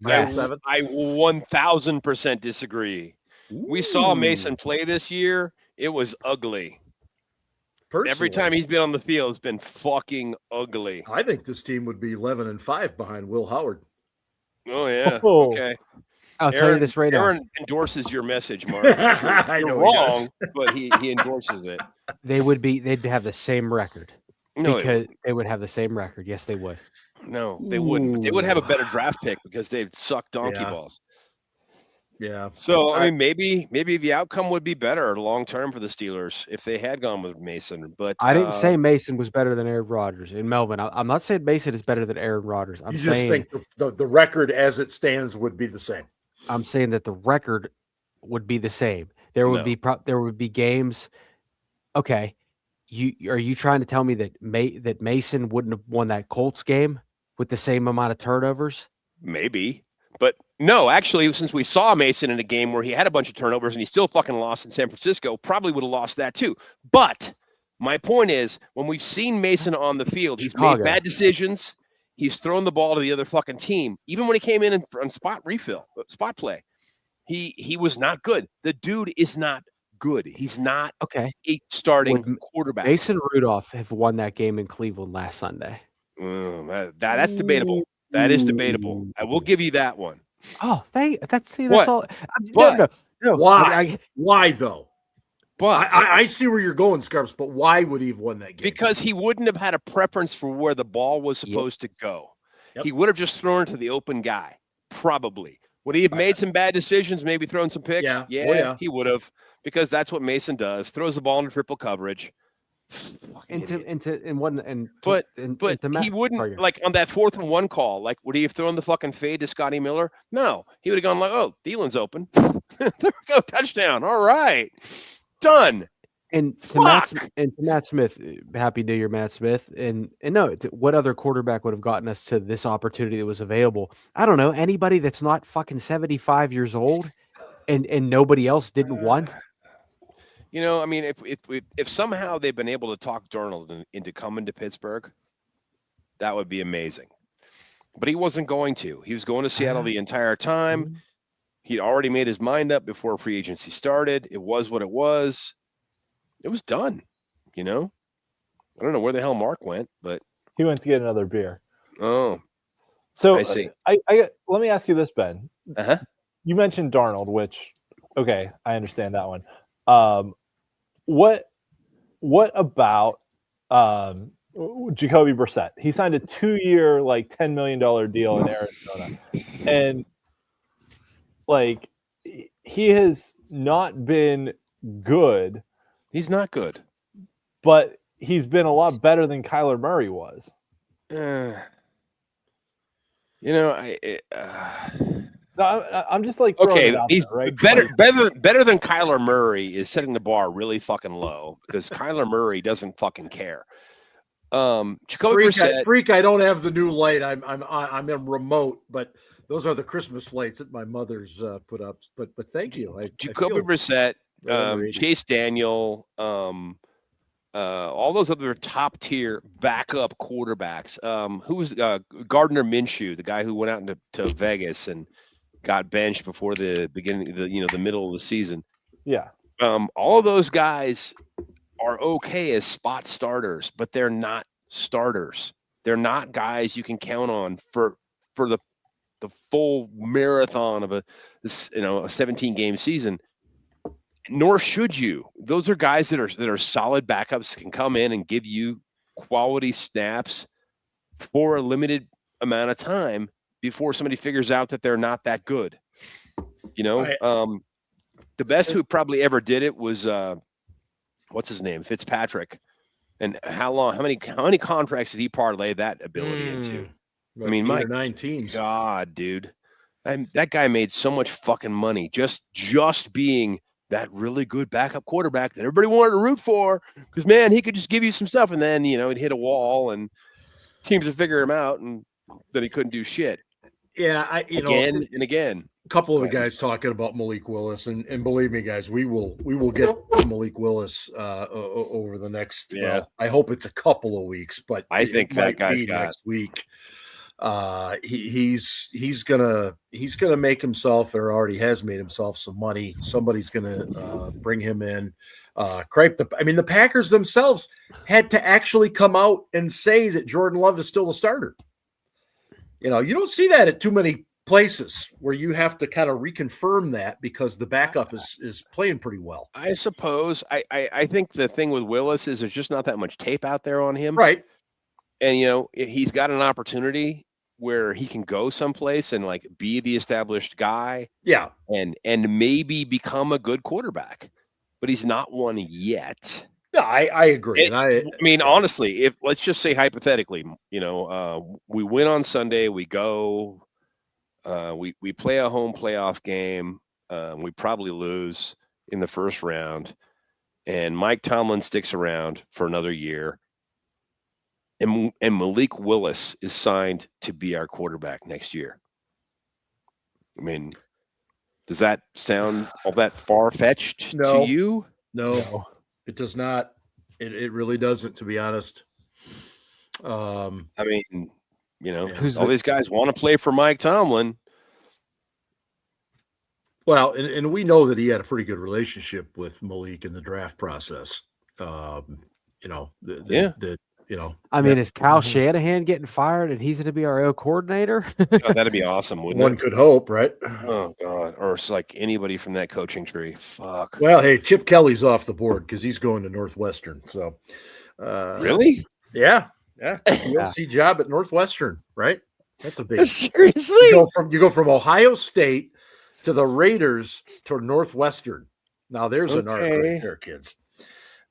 Yes. I 1000% disagree. Ooh. We saw Mason play this year. It was ugly. Personally, every time he's been on the field, it's been fucking ugly. I think this team would be 11-5 behind Will Howard. Oh, yeah. Okay. I'll tell you this right now. Aaron endorses your message, Mark. You're wrong, but he endorses it. They'd have the same record. No, because they would have the same record. Yes, they would. No, they wouldn't. But they would have a better draft pick because they'd suck donkey balls. Yeah. So I mean, maybe the outcome would be better long term for the Steelers if they had gone with Mason. But I didn't say Mason was better than Aaron Rodgers in Melbourne. I'm not saying Mason is better than Aaron Rodgers. I'm saying just think the record as it stands would be the same. I'm saying that the record would be the same. There would be games. Okay, are you trying to tell me that Mason wouldn't have won that Colts game? with the same amount of turnovers? Maybe. But no, actually, since we saw Mason in a game where he had a bunch of turnovers and he still fucking lost in San Francisco, probably would have lost that too. But my point is, when we've seen Mason on the field, he's made bad decisions. He's thrown the ball to the other fucking team. Even when he came in on spot play, he was not good. The dude is not good. He's not a starting quarterback. Mason Rudolph have won that game in Cleveland last Sunday. That's debatable. That is debatable. I will give you that one. Oh, that's all. No. Why though? But I see where you're going, Scarps. But why would he have won that game? Because he wouldn't have had a preference for where the ball was supposed to go. Yep. He would have just thrown it to the open guy. Probably. Would he have made some bad decisions? Maybe thrown some picks. Yeah. He would have, because that's what Mason does. Throws the ball into triple coverage. But he wouldn't, like on that 4th and 1 call, like would he have thrown the fucking fade to Scotty Miller? No, he would have gone like, oh, Thielen's open. There we go, touchdown. All right, done. And to Matt Smith, happy New Year, Matt Smith. And no, what other quarterback would have gotten us to this opportunity that was available? I don't know. Anybody that's not fucking 75 years old and nobody else didn't want. You know, I mean, if somehow they've been able to talk Darnold into coming to Pittsburgh, that would be amazing. But he wasn't going to. He was going to Seattle the entire time. He'd already made his mind up before free agency started. It was what it was. It was done, you know? I don't know where the hell Mark went, but... He went to get another beer. Oh. So I see. I let me ask you this, Ben. Uh-huh. You mentioned Darnold, which, okay, I understand that one. What about Jacoby Brissett? He signed a 2-year, like $10 million deal in Arizona, and like he has not been good. He's not good, but he's been a lot better than Kyler Murray was. I'm just like he's there, right? better than Kyler Murray is setting the bar really fucking low, because Kyler Murray doesn't fucking care. Jacoby Brissett, freak! I don't have the new light. I'm in remote, but those are the Christmas lights that my mother's put up. But thank you. Jacoby Brissett, Chase Daniel, all those other top tier backup quarterbacks. Who was Gardner Minshew, the guy who went out to Vegas and got benched before the beginning, the middle of the season. Yeah. All of those guys are okay as spot starters, but they're not starters. They're not guys you can count on for the full marathon of a 17-game season. Nor should you. Those are guys that are solid backups that can come in and give you quality snaps for a limited amount of time before somebody figures out that they're not that good. The best who probably ever did it was what's his name? Fitzpatrick. And how many contracts did he parlay that ability into? I mean, my 19. God, dude. That guy made so much fucking money just being that really good backup quarterback that everybody wanted to root for, because, man, he could just give you some stuff, and then, he'd hit a wall and teams would figure him out, and then he couldn't do shit. Yeah, again and again. A couple of the guys talking about Malik Willis, and believe me, guys, we will get Malik Willis over the next. I hope it's a couple of weeks, but I think that guy's got next week. He's gonna make himself, or already has made himself, some money. Somebody's gonna bring him in. The Packers themselves had to actually come out and say that Jordan Love is still the starter. You don't see that at too many places where you have to kind of reconfirm that, because the backup is playing pretty well. I suppose. I think the thing with Willis is there's just not that much tape out there on him. Right. And, he's got an opportunity where he can go someplace and like be the established guy. Yeah. And maybe become a good quarterback, but he's not one yet. No, I agree. Honestly, if let's just say hypothetically, we win on Sunday, we go, we play a home playoff game. We probably lose in the first round, and Mike Tomlin sticks around for another year. and Malik Willis is signed to be our quarterback next year. I mean, does that sound all that far-fetched to you? No, it does not. It really doesn't, to be honest. I mean, all these guys want to play for Mike Tomlin. Well, and we know that he had a pretty good relationship with Malik in the draft process. I mean, is Kyle Shanahan getting fired and he's going to be our coordinator? Oh, that'd be awesome, wouldn't it? One could hope, right? Oh, God. Or it's like anybody from that coaching tree. Fuck. Well, hey, Chip Kelly's off the board because he's going to Northwestern. So, really? Yeah. USC job at Northwestern, right? That's a big. Seriously? You go from Ohio State to the Raiders to Northwestern. Now there's an arc right there, kids.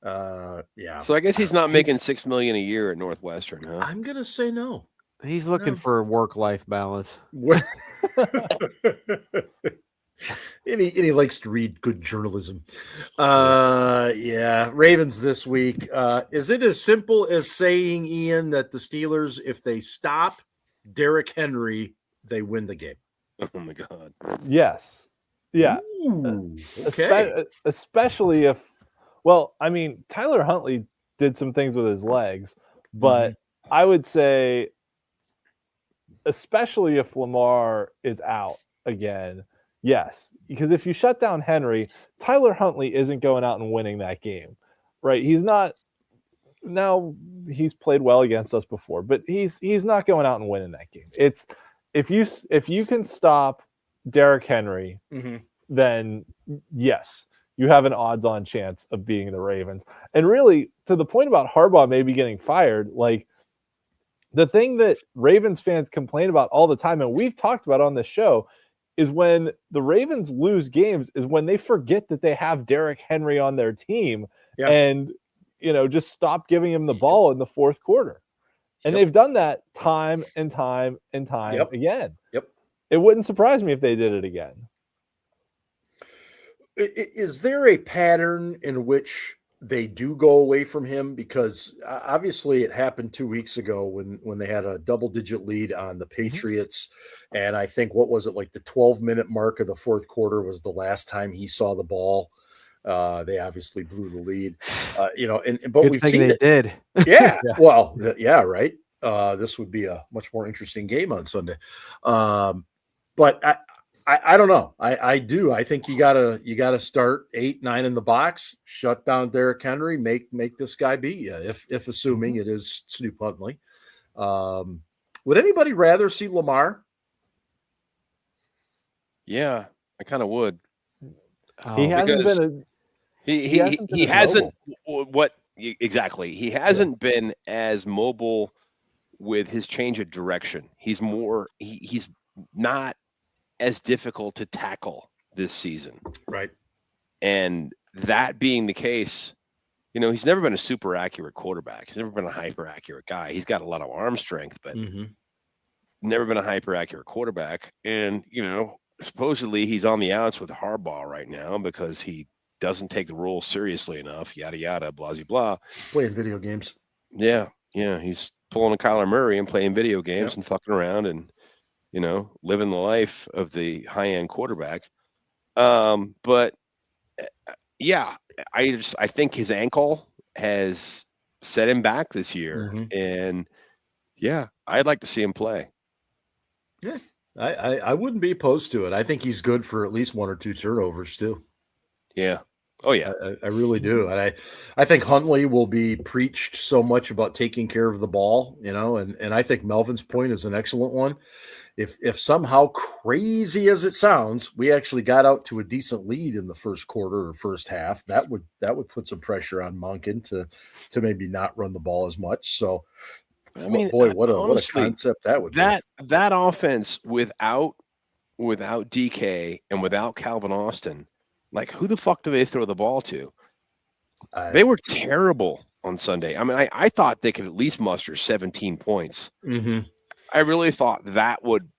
Yeah. So I guess he's not making $6 million a year at Northwestern, huh? I'm gonna say no. He's looking for work-life balance. And he likes to read good journalism. Yeah. Ravens this week. Is it as simple as saying, Ian, that the Steelers, if they stop Derrick Henry, they win the game? Oh my God. Yes. Yeah. Ooh, okay. Especially if, I mean, Tyler Huntley did some things with his legs, but I would say, especially if Lamar is out again, yes, because if you shut down Henry, Tyler Huntley isn't going out and winning that game, right? He's not. Now he's played well against us before, but he's not going out and winning that game. It's if you can stop Derrick Henry, then yes, you have an odds-on chance of beating the Ravens. And really, to the point about Harbaugh maybe getting fired, like the thing that Ravens fans complain about all the time, and we've talked about on this show, is when the Ravens lose games is when they forget that they have Derrick Henry on their team and, just stop giving him the ball in the fourth quarter. And they've done that time and time and time again. Yep. It wouldn't surprise me if they did it again. Is there a pattern in which they do go away from him? Because obviously it happened 2 weeks ago when they had a double-digit lead on the Patriots. And I think, what was it, like the 12-minute mark of the fourth quarter was the last time he saw the ball. They obviously blew the lead, but Good we've thing seen they it. did. Yeah. Well, yeah, right. This would be a much more interesting game on Sunday. But I don't know. I do. I think you gotta start 8-9 in the box, shut down Derrick Henry, make this guy beat you. If assuming it is Snoop Huntley. Would anybody rather see Lamar? Yeah, I kind of would. He hasn't been. He hasn't. What exactly? He hasn't been as mobile with his change of direction. He's more. He's not as difficult to tackle this season. Right. And that being the case, he's never been a super accurate quarterback. He's never been a hyper accurate guy. He's got a lot of arm strength, but never been a hyper accurate quarterback. And, supposedly he's on the outs with Harbaugh right now because he doesn't take the rules seriously enough, yada, yada, blah, blah, blah. Playing video games. Yeah. He's pulling a Kyler Murray and playing video games and fucking around and, living the life of the high-end quarterback. But yeah, I think his ankle has set him back this year. And yeah, I'd like to see him play. Yeah, I wouldn't be opposed to it. I think he's good for at least 1 or 2 turnovers too. Yeah. Oh yeah. I really do. And I think Huntley will be preached so much about taking care of the ball, and I think Melvin's point is an excellent one. If somehow, crazy as it sounds, we actually got out to a decent lead in the first quarter or first half, that would put some pressure on Monken to maybe not run the ball as much. So, I mean, boy, what a concept that would be. That offense without DK and without Calvin Austin, like, who the fuck do they throw the ball to? They were terrible on Sunday. I mean, I thought they could at least muster 17 points. I really thought that would,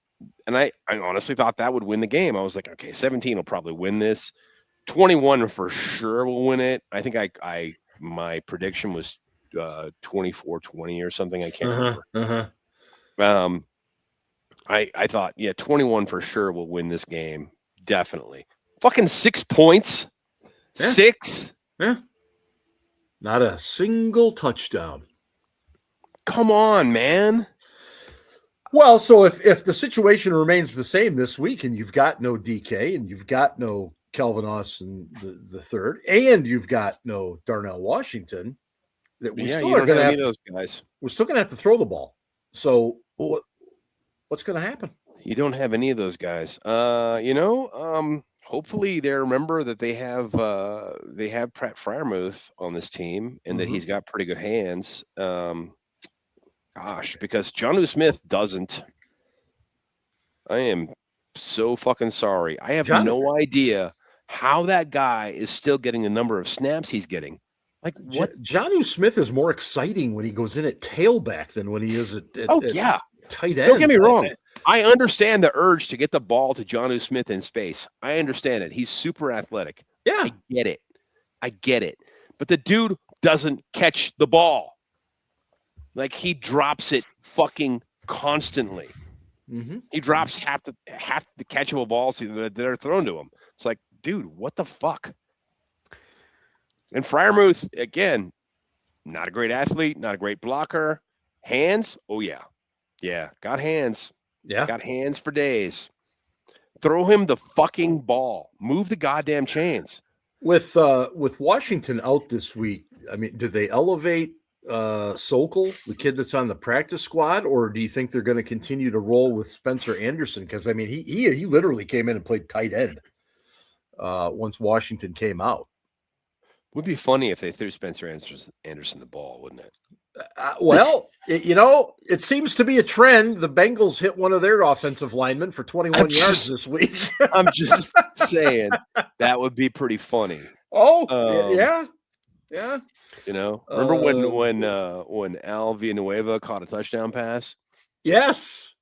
and I honestly thought that would win the game. I was like, okay, 17 will probably win this. 21 for sure will win it. I think my prediction was 24-20 or something. I can't remember. I thought, 21 for sure will win this game. Definitely. Fucking 6 points. Yeah. 6. Yeah. Not a single touchdown. Come on, man. Well, so if the situation remains the same this week, and you've got no DK, and you've got no Calvin Austin the third, and you've got no Darnell Washington, that we still are going to have those guys. We're still going to have to throw the ball. So what's going to happen? You don't have any of those guys. Hopefully they remember that they have Pratt Freiermuth on this team, and that he's got pretty good hands. Because Jonnu Smith doesn't. I am so fucking sorry. I have no idea how that guy is still getting the number of snaps he's getting. Like, what? Jonnu Smith is more exciting when he goes in at tailback than when he is at tight end. Don't get me wrong. I understand the urge to get the ball to Jonnu Smith in space. I understand it. He's super athletic. Yeah. I get it. But the dude doesn't catch the ball. Like, he drops it fucking constantly. He drops half the catchable balls that are thrown to him. It's like, dude, what the fuck? And Freiermuth, again, not a great athlete, not a great blocker. Hands? Oh, yeah. Yeah, got hands. Yeah. Got hands for days. Throw him the fucking ball. Move the goddamn chains. With Washington out this week, I mean, did they elevate Sokol, the kid that's on the practice squad, or do you think they're going to continue to roll with Spencer Anderson? Because, I mean, he literally came in and played tight end once Washington came out. Would be funny if they threw Spencer Anderson the ball, wouldn't it? It seems to be a trend. The Bengals hit one of their offensive linemen for 21 yards this week. I'm just saying that would be pretty funny. Oh, yeah. Remember when Al Villanueva caught a touchdown pass? Yes,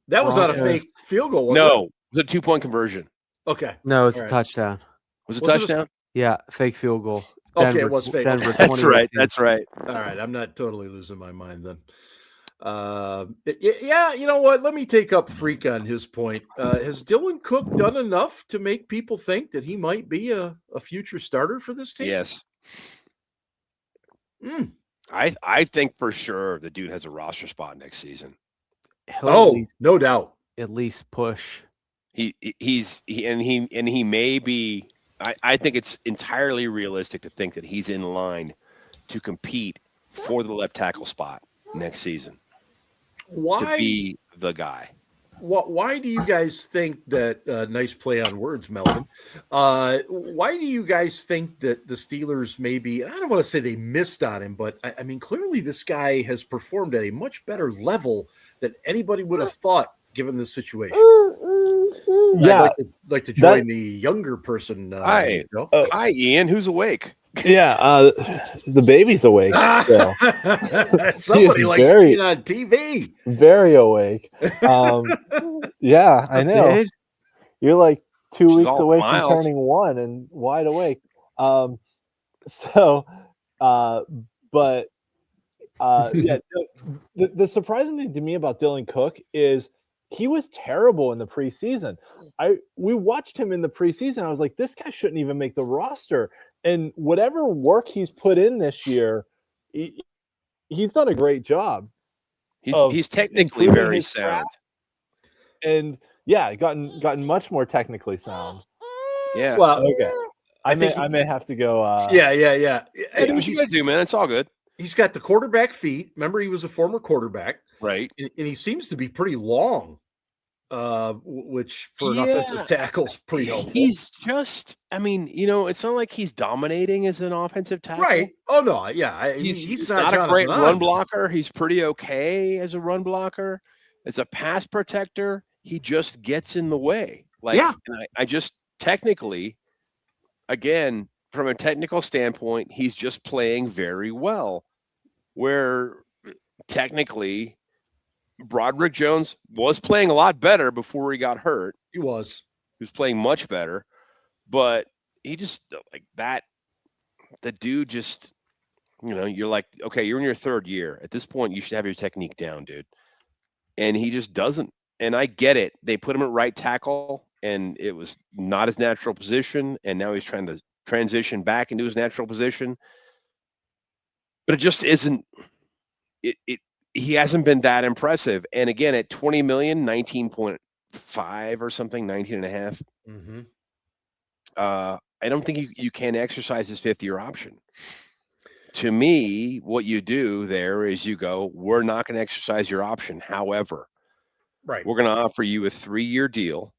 that was on a fake field goal. No, it was a 2-point conversion. Okay, no, it's a touchdown. Was it a touchdown? Yeah, fake field goal. Okay, it was fake. Denver, That's right. That's right. All right, I'm not totally losing my mind then. You know what? Let me take up Freak on his point. Has Dylan Cook done enough to make people think that he might be a future starter for this team? Yes. I think for sure the dude has a roster spot next season. No doubt. At least push. He may be. I think it's entirely realistic to think that he's in line to compete for the left tackle spot next season. Why? To be the guy. Why do you guys think that nice play on words, Melvin? Why do you guys think that the Steelers maybe, I don't want to say they missed on him, but I mean, clearly this guy has performed at a much better level than anybody would have thought given the situation. Yeah, I'd like to join the younger person. Hi, Ian. Who's awake? Yeah, the baby's awake. Somebody likes being on TV. Very awake. Yeah, I know. You're like 2 weeks away from turning 1 and wide awake. The surprising thing to me about Dylan Cook is he was terrible in the preseason. We watched him in the preseason. I was like, this guy shouldn't even make the roster. And whatever work he's put in this year, he's done a great job. He's technically very sound. And yeah, gotten much more technically sound. Yeah. Well, okay. I may have to go. Yeah. Hey, do what you guys do, man. It's all good. He's got the quarterback feet. Remember, he was a former quarterback, right? And he seems to be pretty long, which for an offensive tackle is pretty helpful. He's just, I mean, it's not like he's dominating as an offensive tackle, right? Oh no, yeah, he's not a great run blocker. He's pretty okay as a run blocker. As a pass protector, he just gets in the way. And I just technically, again, from a technical standpoint, he's just playing very well. Where technically, Broderick Jones was playing a lot better before he got hurt. He was playing much better, but he just like that. The dude just, You're like, okay, you're in your third year. At this point, you should have your technique down, dude. And he just doesn't. And I get it. They put him at right tackle, and it was not his natural position. And now he's trying to transition back into his natural position. But it just isn't. He hasn't been that impressive. And again, at 20 million, 19.5 or something, 19 and a half. Mm-hmm. I don't think you can exercise his fifth-year option. To me, what you do there is you go, we're not going to exercise your option. However, we're going to offer you a 3-year deal,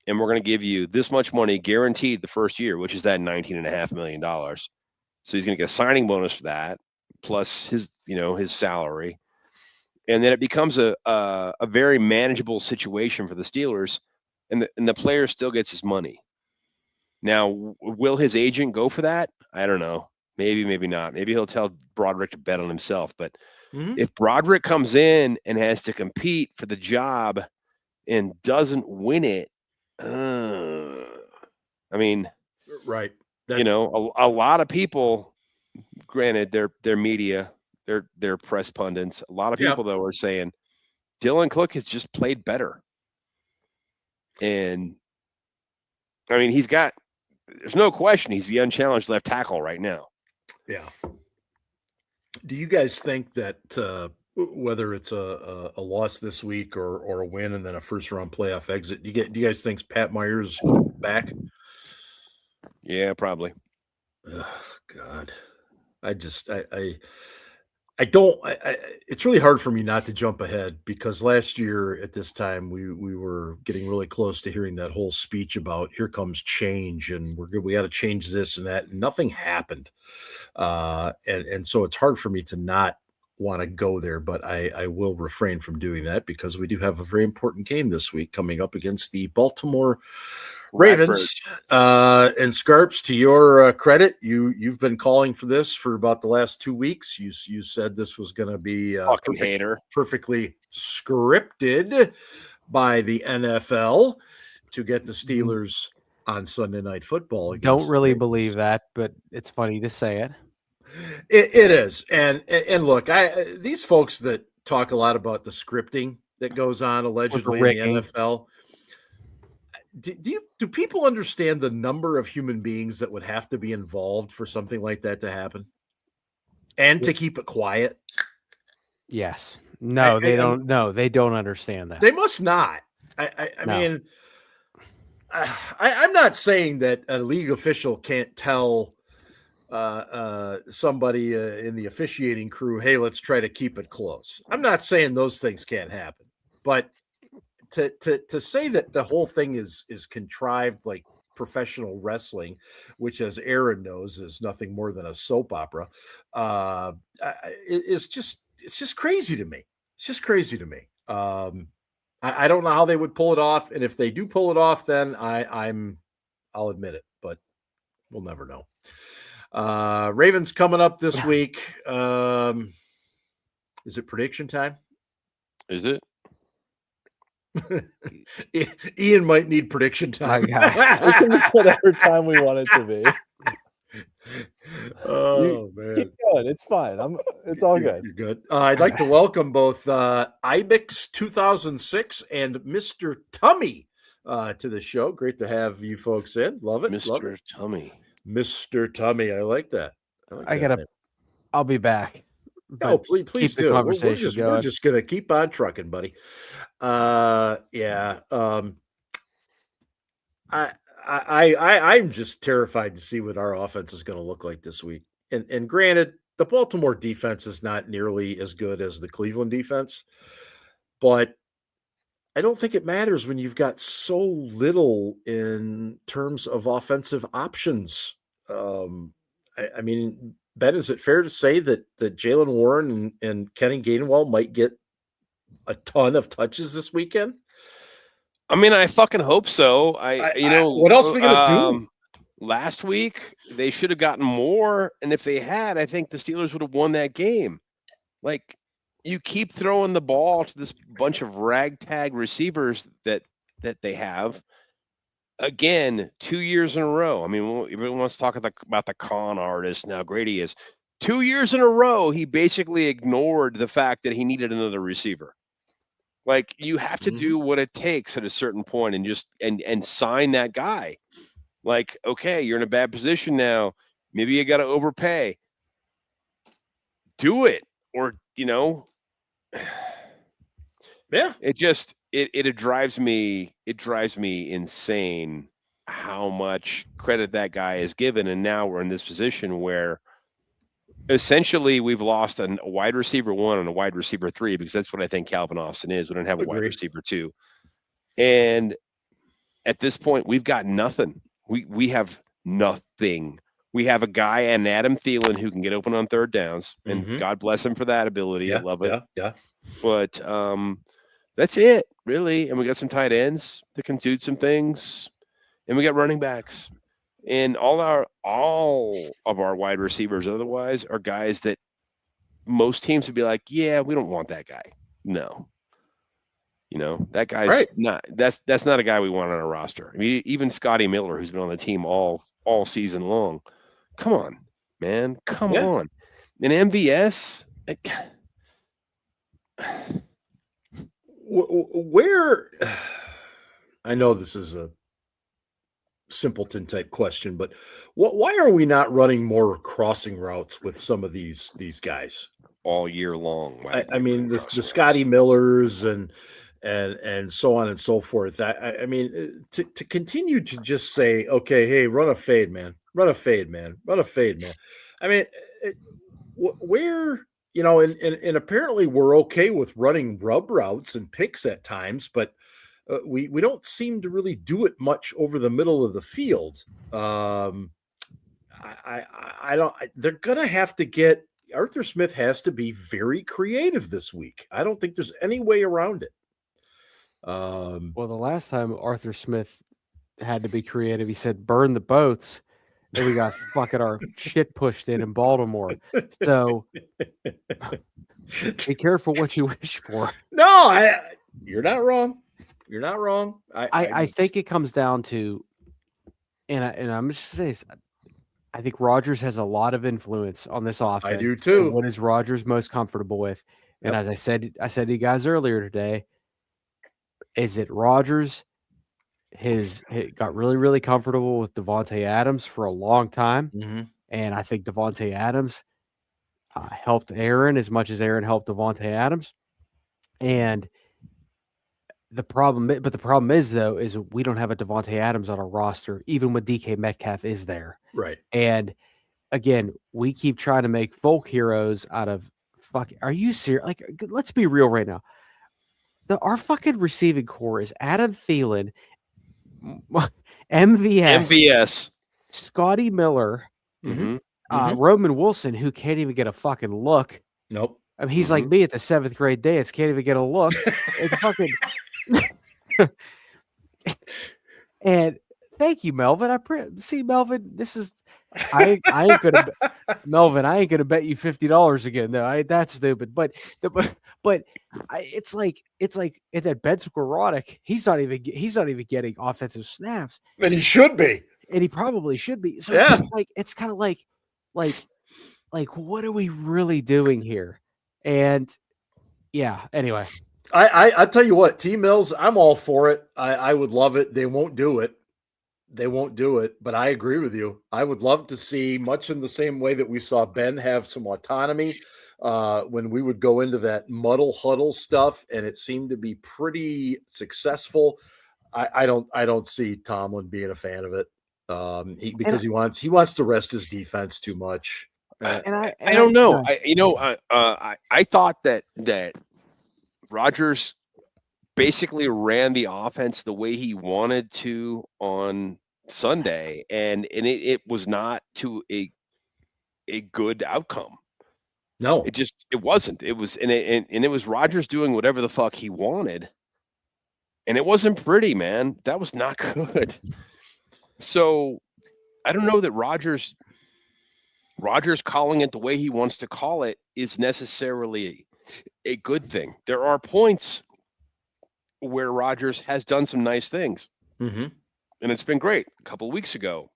and we're going to give you this much money guaranteed the first year, which is that $19.5 million. So he's going to get a signing bonus for that, plus his salary. And then it becomes a very manageable situation for the Steelers, and the player still gets his money. Now, will his agent go for that? I don't know. Maybe, maybe not. Maybe he'll tell Broderick to bet on himself. But if Broderick comes in and has to compete for the job and doesn't win it, right. A lot of people, granted, they're media, they're press pundits. A lot of people, though, are saying Dylan Cook has just played better. And, there's no question he's the unchallenged left tackle right now. Yeah. Do you guys think that whether it's a loss this week or a win and then a first-round playoff exit, do you guys think Pat Myers back? Yeah, probably. Oh, God. It's really hard for me not to jump ahead because last year at this time we were getting really close to hearing that whole speech about here comes change and we got to change this and that, and nothing happened. And so it's hard for me to not want to go there, but I will refrain from doing that because we do have a very important game this week coming up against the Baltimore Ravens. And Scarps, to your credit, you've been calling for this for about the last 2 weeks. You said this was going to be perfectly scripted by the NFL to get the Steelers on Sunday Night Football. Don't really believe that, but it's funny to say it. It is, and look, these folks that talk a lot about the scripting that goes on allegedly in the NFL. Do people understand the number of human beings that would have to be involved for something like that to happen, and to keep it quiet? Yes. No, they don't. No, they don't understand that. They must not. I mean, I'm not saying that a league official can't tell somebody in the officiating crew, hey, let's try to keep it close. I'm not saying those things can't happen, but to say that the whole thing is contrived like professional wrestling, which, as Aaron knows, is nothing more than a soap opera, it's just crazy to me. It's just crazy to me. I don't know how they would pull it off, and if they do pull it off, then I'll admit it, but we'll never know. Ravens coming up this week. Is it prediction time? Is it? Ian might need prediction time. We can be whatever time we want it to be. Man, keep going. It's fine. It's all good. You're good. I'd like to welcome both Ibex 2006 and Mr. Tummy to the show. Great to have you folks in. Love it, Mr. Tummy. Mr. Tummy. I like that. I'll be back. Oh, please do. We're just gonna keep on trucking, buddy. I'm just terrified to see what our offense is going to look like this week. And granted, the Baltimore defense is not nearly as good as the Cleveland defense, but I don't think it matters when you've got so little in terms of offensive options. I mean, Ben, is it fair to say that Jaylen Warren and Kenny Gainwell might get a ton of touches this weekend? I mean, I fucking hope so. What else are we going to do? Last week, they should have gotten more. And if they had, I think the Steelers would have won that game. Like, you keep throwing the ball to this bunch of ragtag receivers that they have. Again, 2 years in a row. I mean, everyone wants to talk about the con artist. Now, Grady is. 2 years in a row, he basically ignored the fact that he needed another receiver. Like, you have to do what it takes at a certain point and just and sign that guy. Like, okay, you're in a bad position now. Maybe you got to overpay. Do it. Or, yeah. It drives me insane how much credit that guy is given. And now we're in this position where essentially we've lost a wide receiver 1 and a wide receiver 3, because that's what I think Calvin Austin is. We don't have a wide receiver 2. And at this point, we've got nothing. We have nothing. We have a guy, an Adam Thielen, who can get open on third downs, and God bless him for that ability. I love it. Yeah. But that's it, really. And we got some tight ends that can do some things, and we got running backs. And all of our wide receivers otherwise are guys that most teams would be like, yeah, we don't want that guy. No. That guy's not that's not a guy we want on our roster. I mean, even Scotty Miller, who's been on the team all season long. Come on, man. Come on. And MVS, where I know this is a simpleton type question, but why are we not running more crossing routes with some of these guys all year long? I mean, the Scotty Millers and so on and so forth. I mean, to continue to just say, okay, hey, run a fade, man. I mean, where, and apparently we're okay with running rub routes and picks at times, but we don't seem to really do it much over the middle of the field. They're going to have to get Arthur Smith has to be very creative this week. I don't think there's any way around it. Well, the last time Arthur Smith had to be creative, he said, burn the boats. And we got fucking our shit pushed in Baltimore. So be careful what you wish for. No, you're not wrong. You're not wrong. I think it comes down to, and I'm just saying, I think Rodgers has a lot of influence on this offense. I do too. What is Rodgers most comfortable with? And as I said to you guys earlier today, is it Rodgers? He got really, really comfortable with Devontae Adams for a long time. And I think Devontae Adams helped Aaron as much as Aaron helped Devontae Adams. And the problem is, though, is we don't have a Devontae Adams on our roster, even when DK Metcalf is there. Right. And again, we keep trying to make folk heroes out of are you serious? Like, let's be real right now. Our fucking receiving core is Adam Thielen, MVS, Scotty Miller, Roman Wilson, who can't even get a fucking look. Nope. I mean, he's like me at the 7th grade dance, can't even get a look. It's fucking. And thank you, Melvin. See, Melvin, this is. I ain't gonna, Melvin. I ain't gonna bet you $50 again. No, that's stupid. But it's like in that Ben Skorotic, he's not even getting offensive snaps, and he should be, and he probably should be. So it's kind of like what are we really doing here? And anyway, I tell you what, T Mills, I'm all for it. I would love it. They won't do it. But I agree with you. I would love to see, much in the same way that we saw Ben have some autonomy when we would go into that muddle huddle stuff, and it seemed to be pretty successful. I don't see Tomlin being a fan of it because he wants to rest his defense too much. I don't know. I thought that Rodgers basically ran the offense the way he wanted to on Sunday, and it was not to a good outcome. No, it wasn't. It was and it was Rodgers doing whatever the fuck he wanted, and it wasn't pretty, man. That was not good. So I don't know that Rodgers calling it the way he wants to call it is necessarily a good thing. There are points where Rodgers has done some nice things, and it's been great. A couple of weeks ago,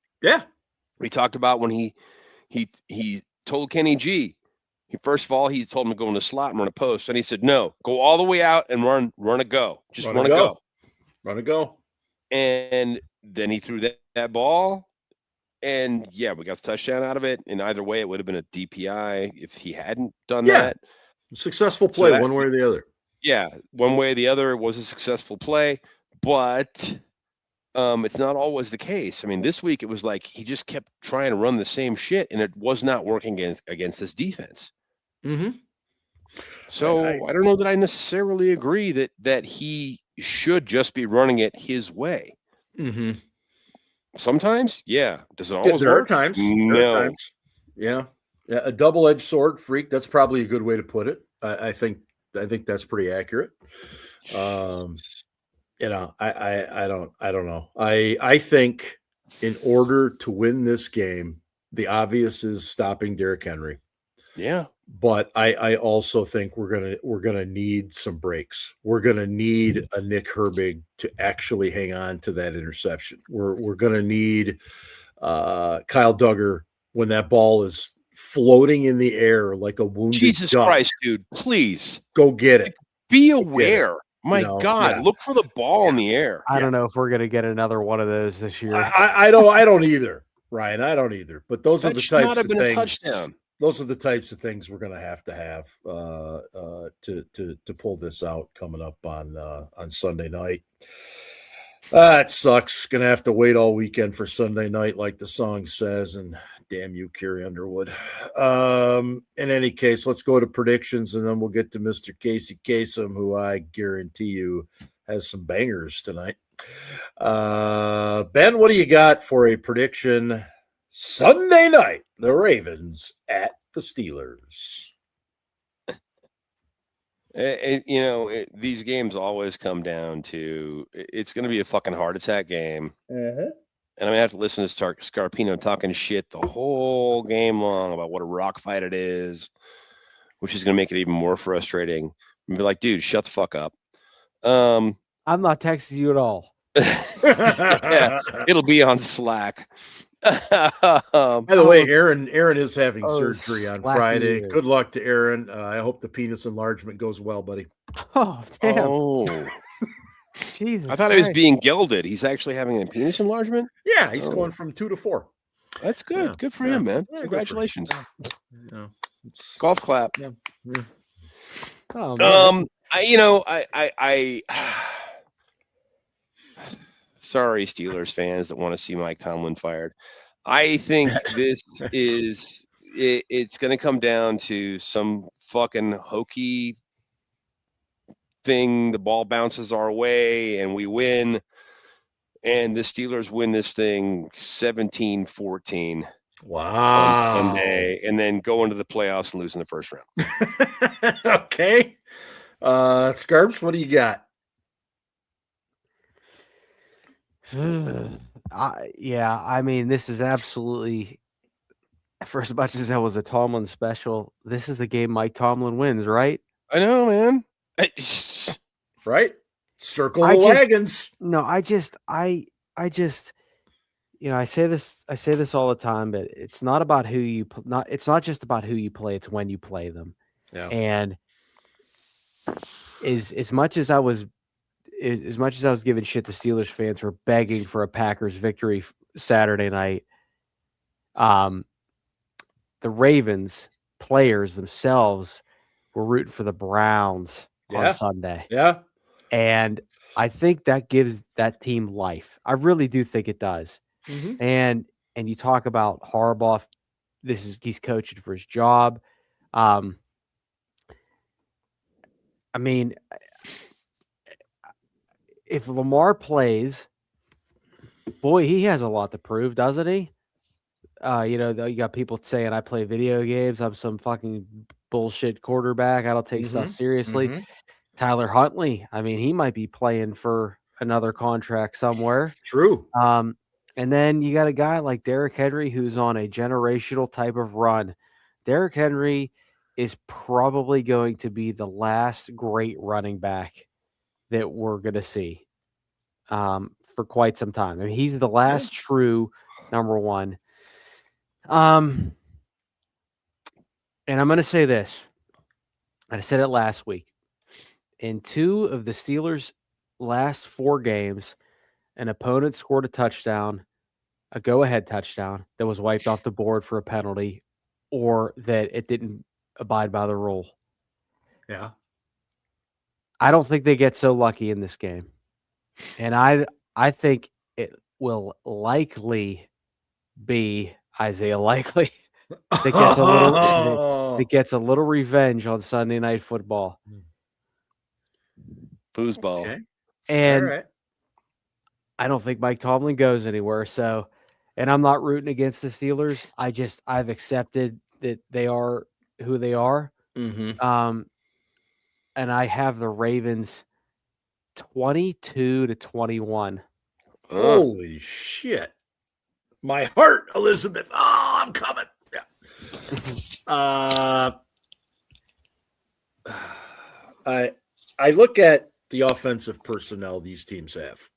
we talked about when he told Kenny G. First of all, he told him to go in the slot and run a post. And he said, no, go all the way out and run a go. Just run a go. Run a go. And then he threw that ball. And, yeah, we got the touchdown out of it. And either way, it would have been a DPI if he hadn't done that. Successful play, one way or the other. Yeah, one way or the other was a successful play. But it's not always the case. I mean, this week it was like he just kept trying to run the same shit, and it was not working against this defense. Mm-hmm. So I don't know that I necessarily agree that he should just be running it his way. Mm-hmm. Sometimes, yeah. Does it always there work? Are times. No. There are times. Yeah. A double-edged sword, freak. That's probably a good way to put it. I think that's pretty accurate. I don't know. I think in order to win this game, the obvious is stopping Derrick Henry. Yeah. But I also think we're gonna need some breaks. We're gonna need a Nick Herbig to actually hang on to that interception. We're gonna need Kyle Duggar when that ball is floating in the air like a wounded Jesus duck. Christ, dude! Please go get it. Be aware. My God, look for the ball in the air. I don't know if we're gonna get another one of those this year. I don't either, Ryan. I don't either. But those are the types of things. Touchdown. Those are the types of things we're going to have to pull this out coming up on Sunday night. It sucks. Going to have to wait all weekend for Sunday night, like the song says. And damn you, Carrie Underwood. In any case, let's go to predictions, and then we'll get to Mr. Casey Kasem, who I guarantee you has some bangers tonight. Ben, what do you got for a prediction? Sunday night, the Ravens at the Steelers. These games always come down to it's going to be a fucking heart attack game. And I'm going to have to listen to Scarpino talking shit the whole game long about what a rock fight it is, which is going to make it even more frustrating. And be like, dude, shut the fuck up. I'm not texting you at all. Yeah, it'll be on Slack. By the way, Aaron is having surgery on Friday. Dude. Good luck to Aaron. I hope the penis enlargement goes well, buddy. Oh, damn. Oh. Jesus. I thought he was being gelded. He's actually having a penis enlargement? Yeah, he's going from 2 to 4. That's good. Yeah. Good for him, man. Yeah, congratulations. Yeah. Golf clap. Yeah. Oh, man. I sorry, Steelers fans that want to see Mike Tomlin fired. I think this it's going to come down to some fucking hokey thing. The ball bounces our way and we win. And the Steelers win this thing 17-14. Wow. On Sunday, and then go into the playoffs and lose in the first round. Okay. Scarps, what do you got? I mean, this is absolutely, for as much as that was a Tomlin special, this is a game Mike Tomlin wins, right? I know, man. Right? Circle the wagons. No, I just, I say this all the time, but it's not about who you it's not just about who you play, it's when you play them. Yeah. And as much as I was giving shit to Steelers fans for begging for a Packers victory Saturday night, the Ravens players themselves were rooting for the Browns on Sunday. Yeah. And I think that gives that team life. I really do think it does. Mm-hmm. And you talk about Harbaugh, he's coaching for his job. I mean, if Lamar plays, boy, he has a lot to prove, doesn't he? You got people saying I play video games. I'm some fucking bullshit quarterback. I don't take stuff seriously. Mm-hmm. Tyler Huntley, I mean, he might be playing for another contract somewhere. True. And then you got a guy like Derrick Henry who's on a generational type of run. Derrick Henry is probably going to be the last great running back that we're going to see for quite some time. I mean, he's the last true number one. And I'm going to say this. I said it last week. In 2 of the Steelers' last 4 games, an opponent scored a touchdown, a go-ahead touchdown that was wiped off the board for a penalty, or that it didn't abide by the rule. Yeah. I don't think they get so lucky in this game. And I think it will likely be Isaiah Likely that gets a little revenge on Sunday Night Football. Foosball. Okay. And right. I don't think Mike Tomlin goes anywhere. So, and I'm not rooting against the Steelers. I've accepted that they are who they are. Mm-hmm. And I have the Ravens 22-21. Holy shit. My heart, Elizabeth. Oh, I'm coming. Yeah. I look at the offensive personnel these teams have.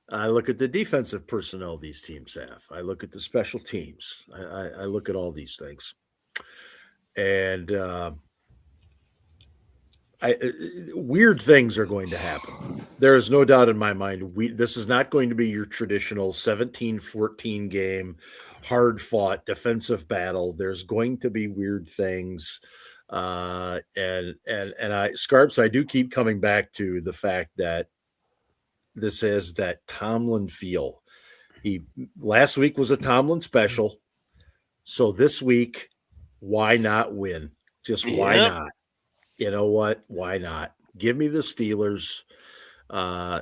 I look at the defensive personnel these teams have. I look at the special teams. I look at all these things. And weird things are going to happen. There is no doubt in my mind. This is not going to be your traditional 17-14 game, hard-fought defensive battle. There's going to be weird things. Scarps, I do keep coming back to the fact that this is that Tomlin feel. Last week was a Tomlin special. So this week, why not win? Just why not? You know what? Why not? Give me the Steelers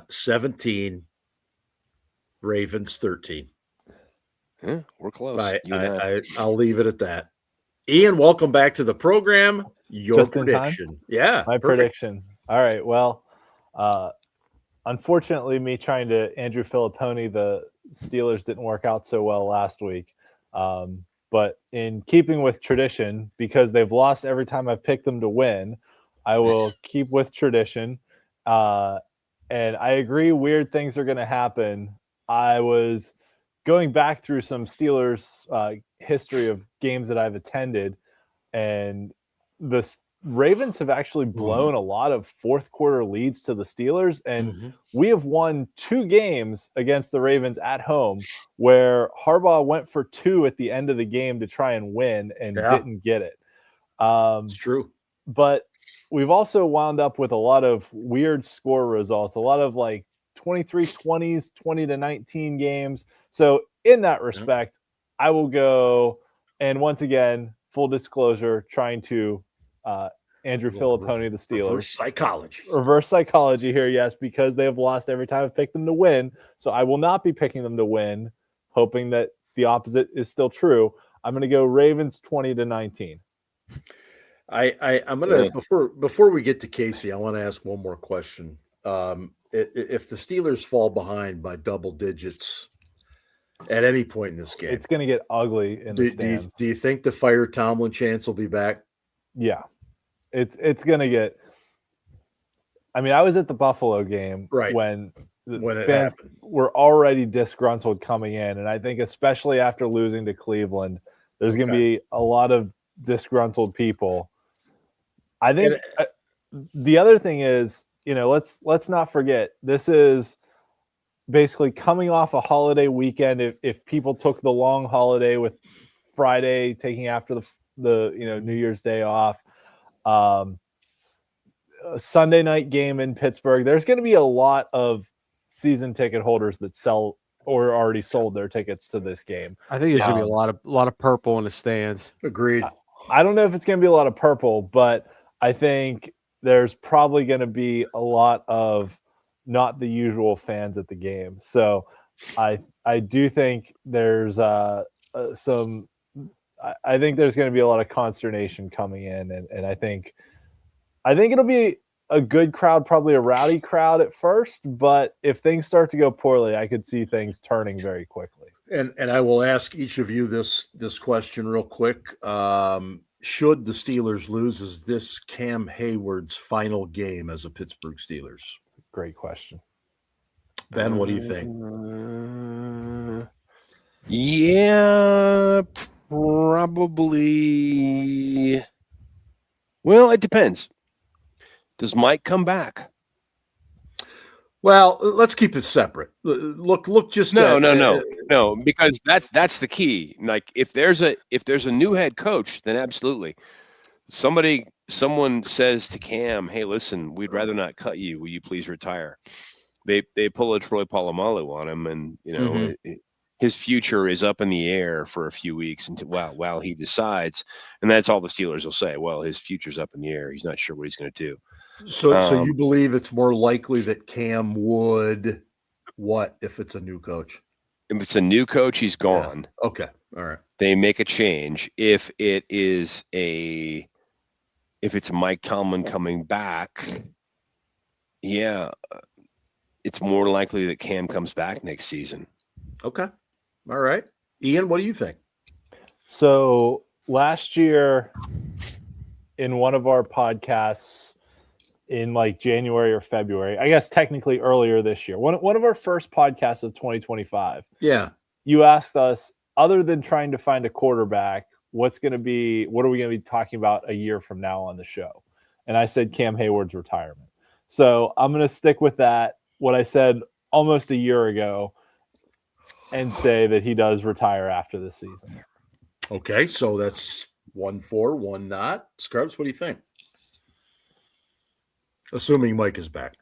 17, Ravens 13. We're close. I'll leave it at that. Ian, welcome back to the program. Your Just prediction. Yeah. My prediction. All right. Well, unfortunately, me trying to Andrew Filipponi, the Steelers didn't work out so well last week. But in keeping with tradition, because they've lost every time I've picked them to win, I will keep with tradition. And I agree weird things are going to happen. I was going back through some Steelers history of games that I've attended, and the Ravens have actually blown a lot of fourth quarter leads to the Steelers, and we have won 2 games against the Ravens at home where Harbaugh went for 2 at the end of the game to try and win and didn't get it. It's true. But we've also wound up with a lot of weird score results, a lot of like 23-20s, 20-19 games. So in that respect, I will go, and once again, full disclosure, trying to Andrew Filipponi, the Steelers. Reverse psychology here, yes, because they have lost every time I've picked them to win. So I will not be picking them to win, hoping that the opposite is still true. I'm going to go Ravens 20-19. I'm going to, before we get to Casey, I want to ask one more question. If the Steelers fall behind by double digits at any point in this game, it's going to get ugly in the stands. Do you think the fire Tomlin chance will be back? Yeah, it's going to get. I mean, I was at the Buffalo game when it fans happened. Were already disgruntled coming in, and I think especially after losing to Cleveland, there's going to be a lot of disgruntled people. I think the other thing is, let's not forget, this is basically coming off a holiday weekend. If people took the long holiday with Friday taking after the New Year's Day off, a Sunday night game in Pittsburgh, there's going to be a lot of season ticket holders that sell or already sold their tickets to this game. I think there's going to be a lot of purple in the stands. Agreed. I don't know if it's going to be a lot of purple, but I think there's probably going to be a lot of not the usual fans at the game. So I do think there's I think there's going to be a lot of consternation coming in, and I think it'll be a good crowd, probably a rowdy crowd at first, but if things start to go poorly, I could see things turning very quickly. And I will ask each of you this question real quick. Should the Steelers lose, is this Cam Hayward's final game as a Pittsburgh Steelers? Great question. Ben, what do you think? Yeah, Probably. Well, it depends. Does Mike come back? Well, let's keep it separate. Look, just no, because that's the key. Like if there's a new head coach, then absolutely. Someone says to Cam, "Hey, listen, we'd rather not cut you. Will you please retire?" They pull a Troy Polamalu on him, and his future is up in the air for a few weeks while he decides, and that's all the Steelers will say. Well, his future's up in the air. He's not sure what he's going to do. So you believe it's more likely that Cam would what if it's a new coach? If it's a new coach, he's gone. Yeah. Okay. All right. They make a change. If it's Mike Tomlin coming back, it's more likely that Cam comes back next season. Okay. All right. Ian, what do you think? So last year in one of our podcasts in like January or February, I guess technically earlier this year, one of our first podcasts of 2025. Yeah. You asked us, other than trying to find a quarterback, what are we going to be talking about a year from now on the show? And I said Cam Hayward's retirement. So I'm going to stick with that, what I said almost a year ago, and say that he does retire after this season. Okay, so that's 1 for, 1 not. Scrubs, what do you think? Assuming Mike is back.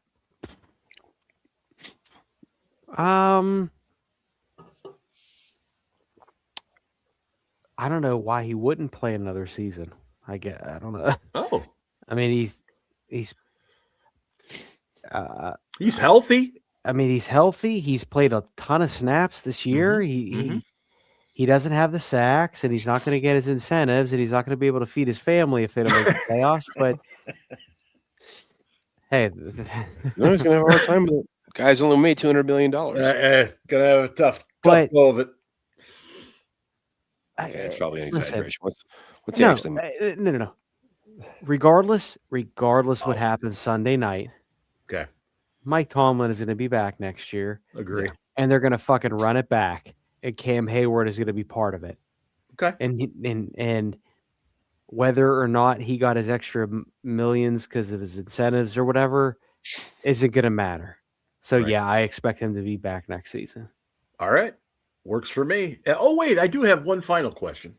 I don't know why he wouldn't play another season. I don't know. Oh, I mean, he's healthy. I mean, he's healthy. He's played a ton of snaps this year. He doesn't have the sacks, and he's not going to get his incentives, and he's not going to be able to feed his family if they don't make the playoffs. But hey, no, he's going to have a hard time with it. Guy's only made $200 million. Gonna have a tough go of it. It's probably an exaggeration. What's he actually? No. Regardless what happens Sunday night, okay, Mike Tomlin is going to be back next year. Agree. And they're going to fucking run it back, and Cam Hayward is going to be part of it. Okay. And whether or not he got his extra millions because of his incentives or whatever isn't going to matter. So, yeah, I expect him to be back next season. All right. Works for me. Oh, wait, I do have one final question.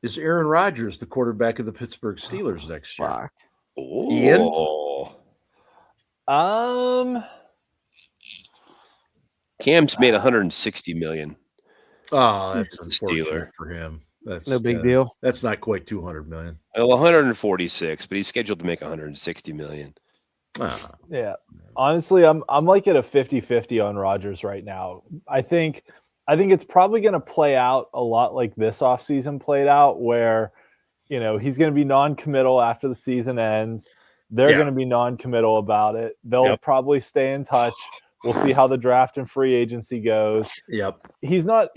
Is Aaron Rodgers the quarterback of the Pittsburgh Steelers next year? Oh. Ian? Cam's made $160 million. Oh, that's unfortunate for him. That's no big deal. That's not quite $200 million. Well, 146, but he's scheduled to make $160 million. Yeah. Honestly, I'm like at a 50-50 on Rodgers right now. I think it's probably going to play out a lot like this offseason played out, where, he's going to be non-committal after the season ends. They're going to be non-committal about it. They'll probably stay in touch. We'll see how the draft and free agency goes. Yep. He's not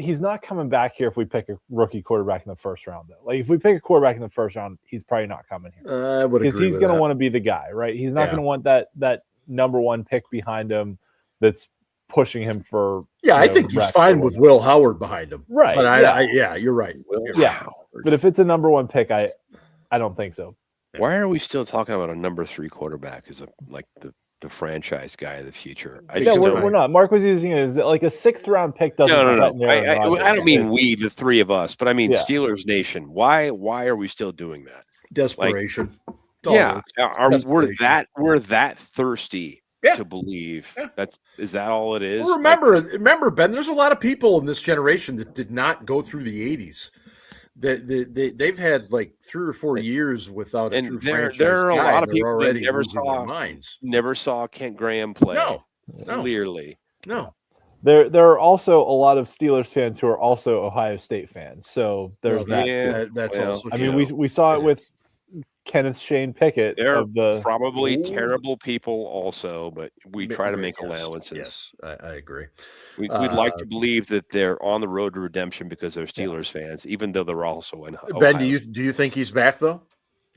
coming back here if we pick a rookie quarterback in the first round, though. Like, if we pick a quarterback in the first round, he's probably not coming here. I would agree, because he's going to want to be the guy, right? He's not going to want that number one pick behind him that's pushing him for. Yeah, I think he's fine with Will Howard behind him. Right. But you're right. But if it's a number one pick, I don't think so. Why are we still talking about a number 3 quarterback as the franchise guy of the future? We're not. Mark was using it as like a 6th round pick. Doesn't no. I don't mean we, the 3 of us, but I mean Steelers Nation. Why are we still doing that? Desperation. We're that thirsty to believe is that all it is? Well, remember, Ben, there's a lot of people in this generation that did not go through the 80s. They've had like 3 or 4 years without a true franchise. There are a lot of people that never saw Kent Graham play. No. Clearly. No. There are also a lot of Steelers fans who are also Ohio State fans. So there's that. That's also. I mean, we saw it with Kenneth Shane Pickett. They're probably terrible people also, but we try to make allowances. Yes, I agree. We'd like to believe that they're on the road to redemption because they're Steelers fans, even though they're also in Ohio. Ben, do you think he's back though,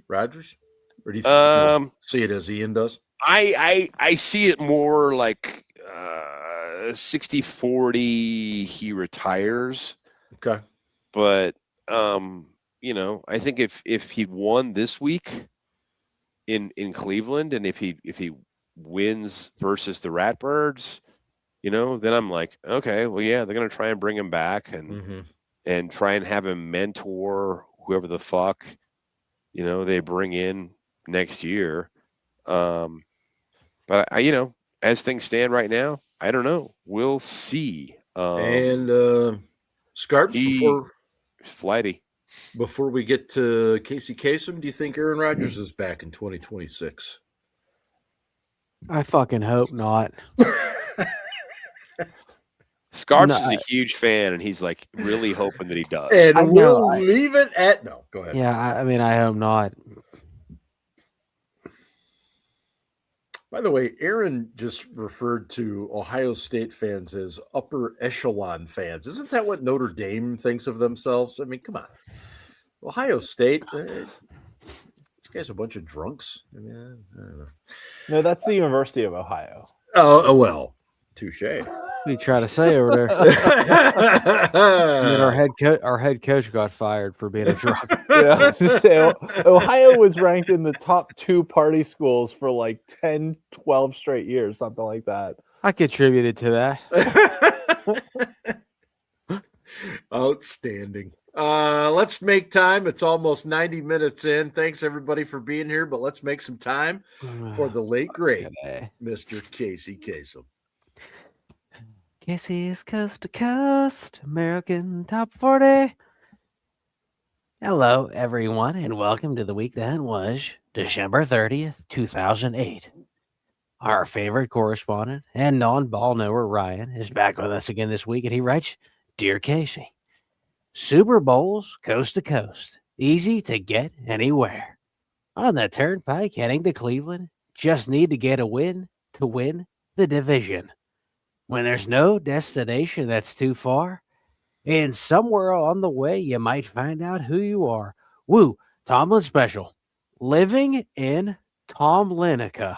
Rodgers? Or do you see it as Ian does? I see it more like 60-40 he retires. Okay. But I think if he won this week in Cleveland, and if he wins versus the Ratbirds, then I'm like, okay, well, yeah, they're gonna try and bring him back and try and have him mentor whoever the fuck they bring in next year. But as things stand right now, I don't know. We'll see. Scarps, Flighty. Before we get to Casey Kasem, do you think Aaron Rodgers is back in 2026? I fucking hope not. Scarps is a huge fan, and he's like really hoping that he does. And we'll leave it at no. Go ahead. Yeah, I hope not. By the way, Aaron just referred to Ohio State fans as upper echelon fans. Isn't that what Notre Dame thinks of themselves? I mean, come on. Ohio State, you guys are a bunch of drunks. I mean, I don't know. No, that's the University of Ohio. Oh, well, touche. What are you trying to say over there? And our head coach got fired for being a drunk. Yeah, Ohio was ranked in the top 2 party schools for like 10, 12 straight years, something like that. I contributed to that. Outstanding. Let's make time. It's almost 90 minutes in. Thanks everybody for being here, but let's make some time for the late great Mr. Casey Kasem. Casey's Coast to Coast, American Top 40. Hello, everyone, and welcome to the week that was December 30th, 2008. Our favorite correspondent and non-ball knower, Ryan, is back with us again this week, and he writes, Dear Casey, Super Bowls coast to coast, easy to get anywhere. On the turnpike heading to Cleveland, just need to get a win to win the division. When there's no destination that's too far, and somewhere on the way you might find out who you are. Woo, Tomlin special. Living in Tomlinica.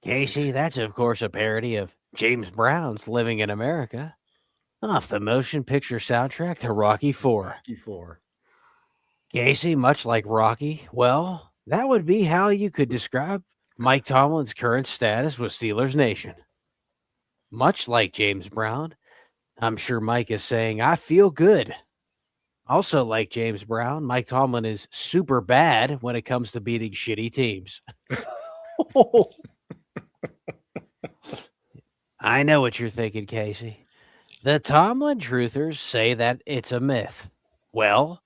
Casey, that's of course a parody of James Brown's Living in America off the motion picture soundtrack to Rocky IV. Rocky IV. Casey, much like Rocky, well, that would be how you could describe Mike Tomlin's current status with Steelers Nation. Much like James Brown, I'm sure Mike is saying, I feel good. Also like James Brown, Mike Tomlin is super bad when it comes to beating shitty teams. I know what you're thinking, Casey. The Tomlin truthers say that it's a myth. Well,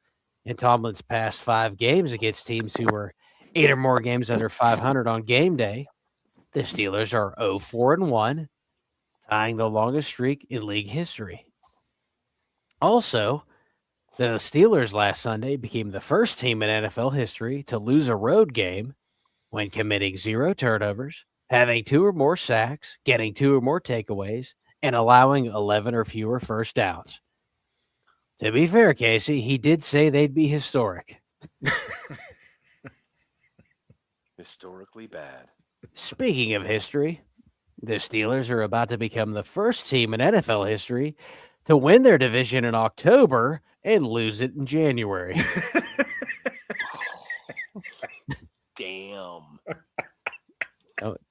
in Tomlin's past 5 games against teams who were 8 or more games under 500 on game day, the Steelers are 0-4-1, tying the longest streak in league history. Also, the Steelers last Sunday became the first team in NFL history to lose a road game when committing 0 turnovers, having 2 or more sacks, getting 2 or more takeaways, and allowing 11 or fewer first downs. To be fair, Casey, he did say they'd be historic. Historically bad. Speaking of history, the Steelers are about to become the first team in NFL history to win their division in October and lose it in January. Damn.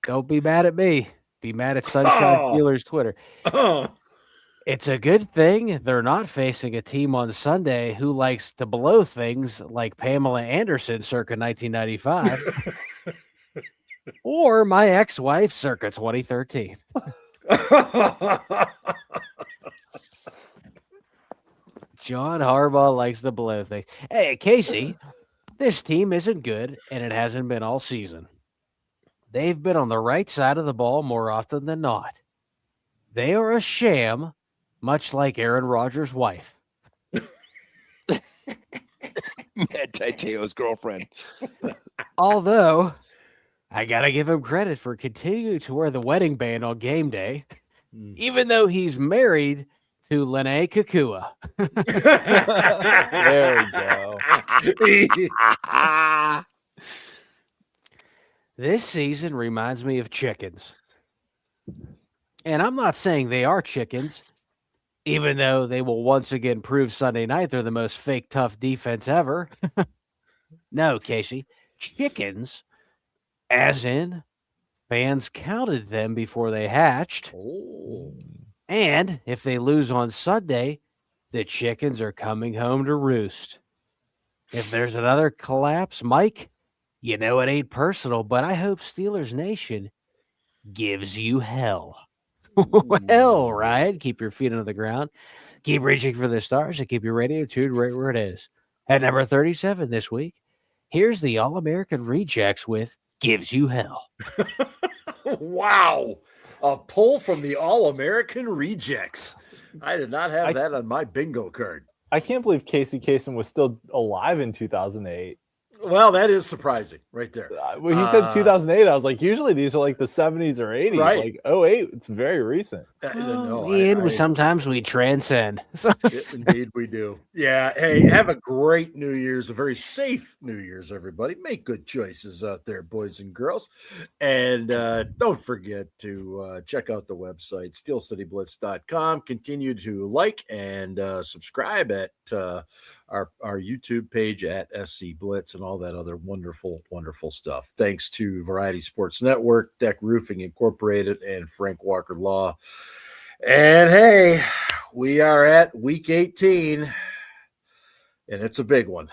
Don't be mad at me. Be mad at Sunshine Steelers Twitter. It's a good thing they're not facing a team on Sunday who likes to blow things like Pamela Anderson circa 1995 or my ex-wife circa 2013. John Harbaugh likes to blow things. Hey, Casey, this team isn't good, and it hasn't been all season. They've been on the right side of the ball more often than not. They are a sham, much like Aaron Rodgers' wife. Matt Tateo's girlfriend. Although, I got to give him credit for continuing to wear the wedding band on game day, even though he's married to Lene Kukua. There we go. This season reminds me of chickens. And I'm not saying they are chickens, even though they will once again prove Sunday night they're the most fake tough defense ever. No, Casey, chickens, as in fans counted them before they hatched. Oh. And if they lose on Sunday, the chickens are coming home to roost. If there's another collapse, Mike, you know it ain't personal, but I hope Steelers Nation gives you hell. Well, Ryan, keep your feet on the ground. Keep reaching for the stars and keep your radio tuned right where it is. At number 37 this week, here's the All-American Rejects with Gives You Hell. Wow. A pull from the All-American Rejects. I did not have that on my bingo card. I can't believe Casey Kasem was still alive in 2008. Well, that is surprising right there. When he said 2008, I was like, usually these are like the 70s or 80s. Right. Like 08, it's very recent. Sometimes we transcend. Indeed we do. Yeah. Hey, have a great New Year's, a very safe New Year's, everybody. Make good choices out there, boys and girls. And don't forget to check out the website, steelcityblitz.com. Continue to like and subscribe at our YouTube page at SC Blitz and all that other wonderful, wonderful stuff. Thanks to Variety Sports Network, Deck Roofing Incorporated, and Frank Walker Law. And hey, we are at week 18, and it's a big one.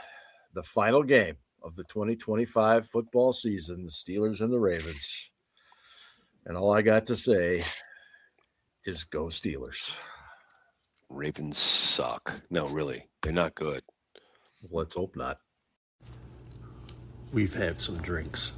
The final game of the 2025 football season, the Steelers and the Ravens. And all I got to say is go Steelers. Ravens suck. No, really. They're not good. Let's hope not. We've had some drinks.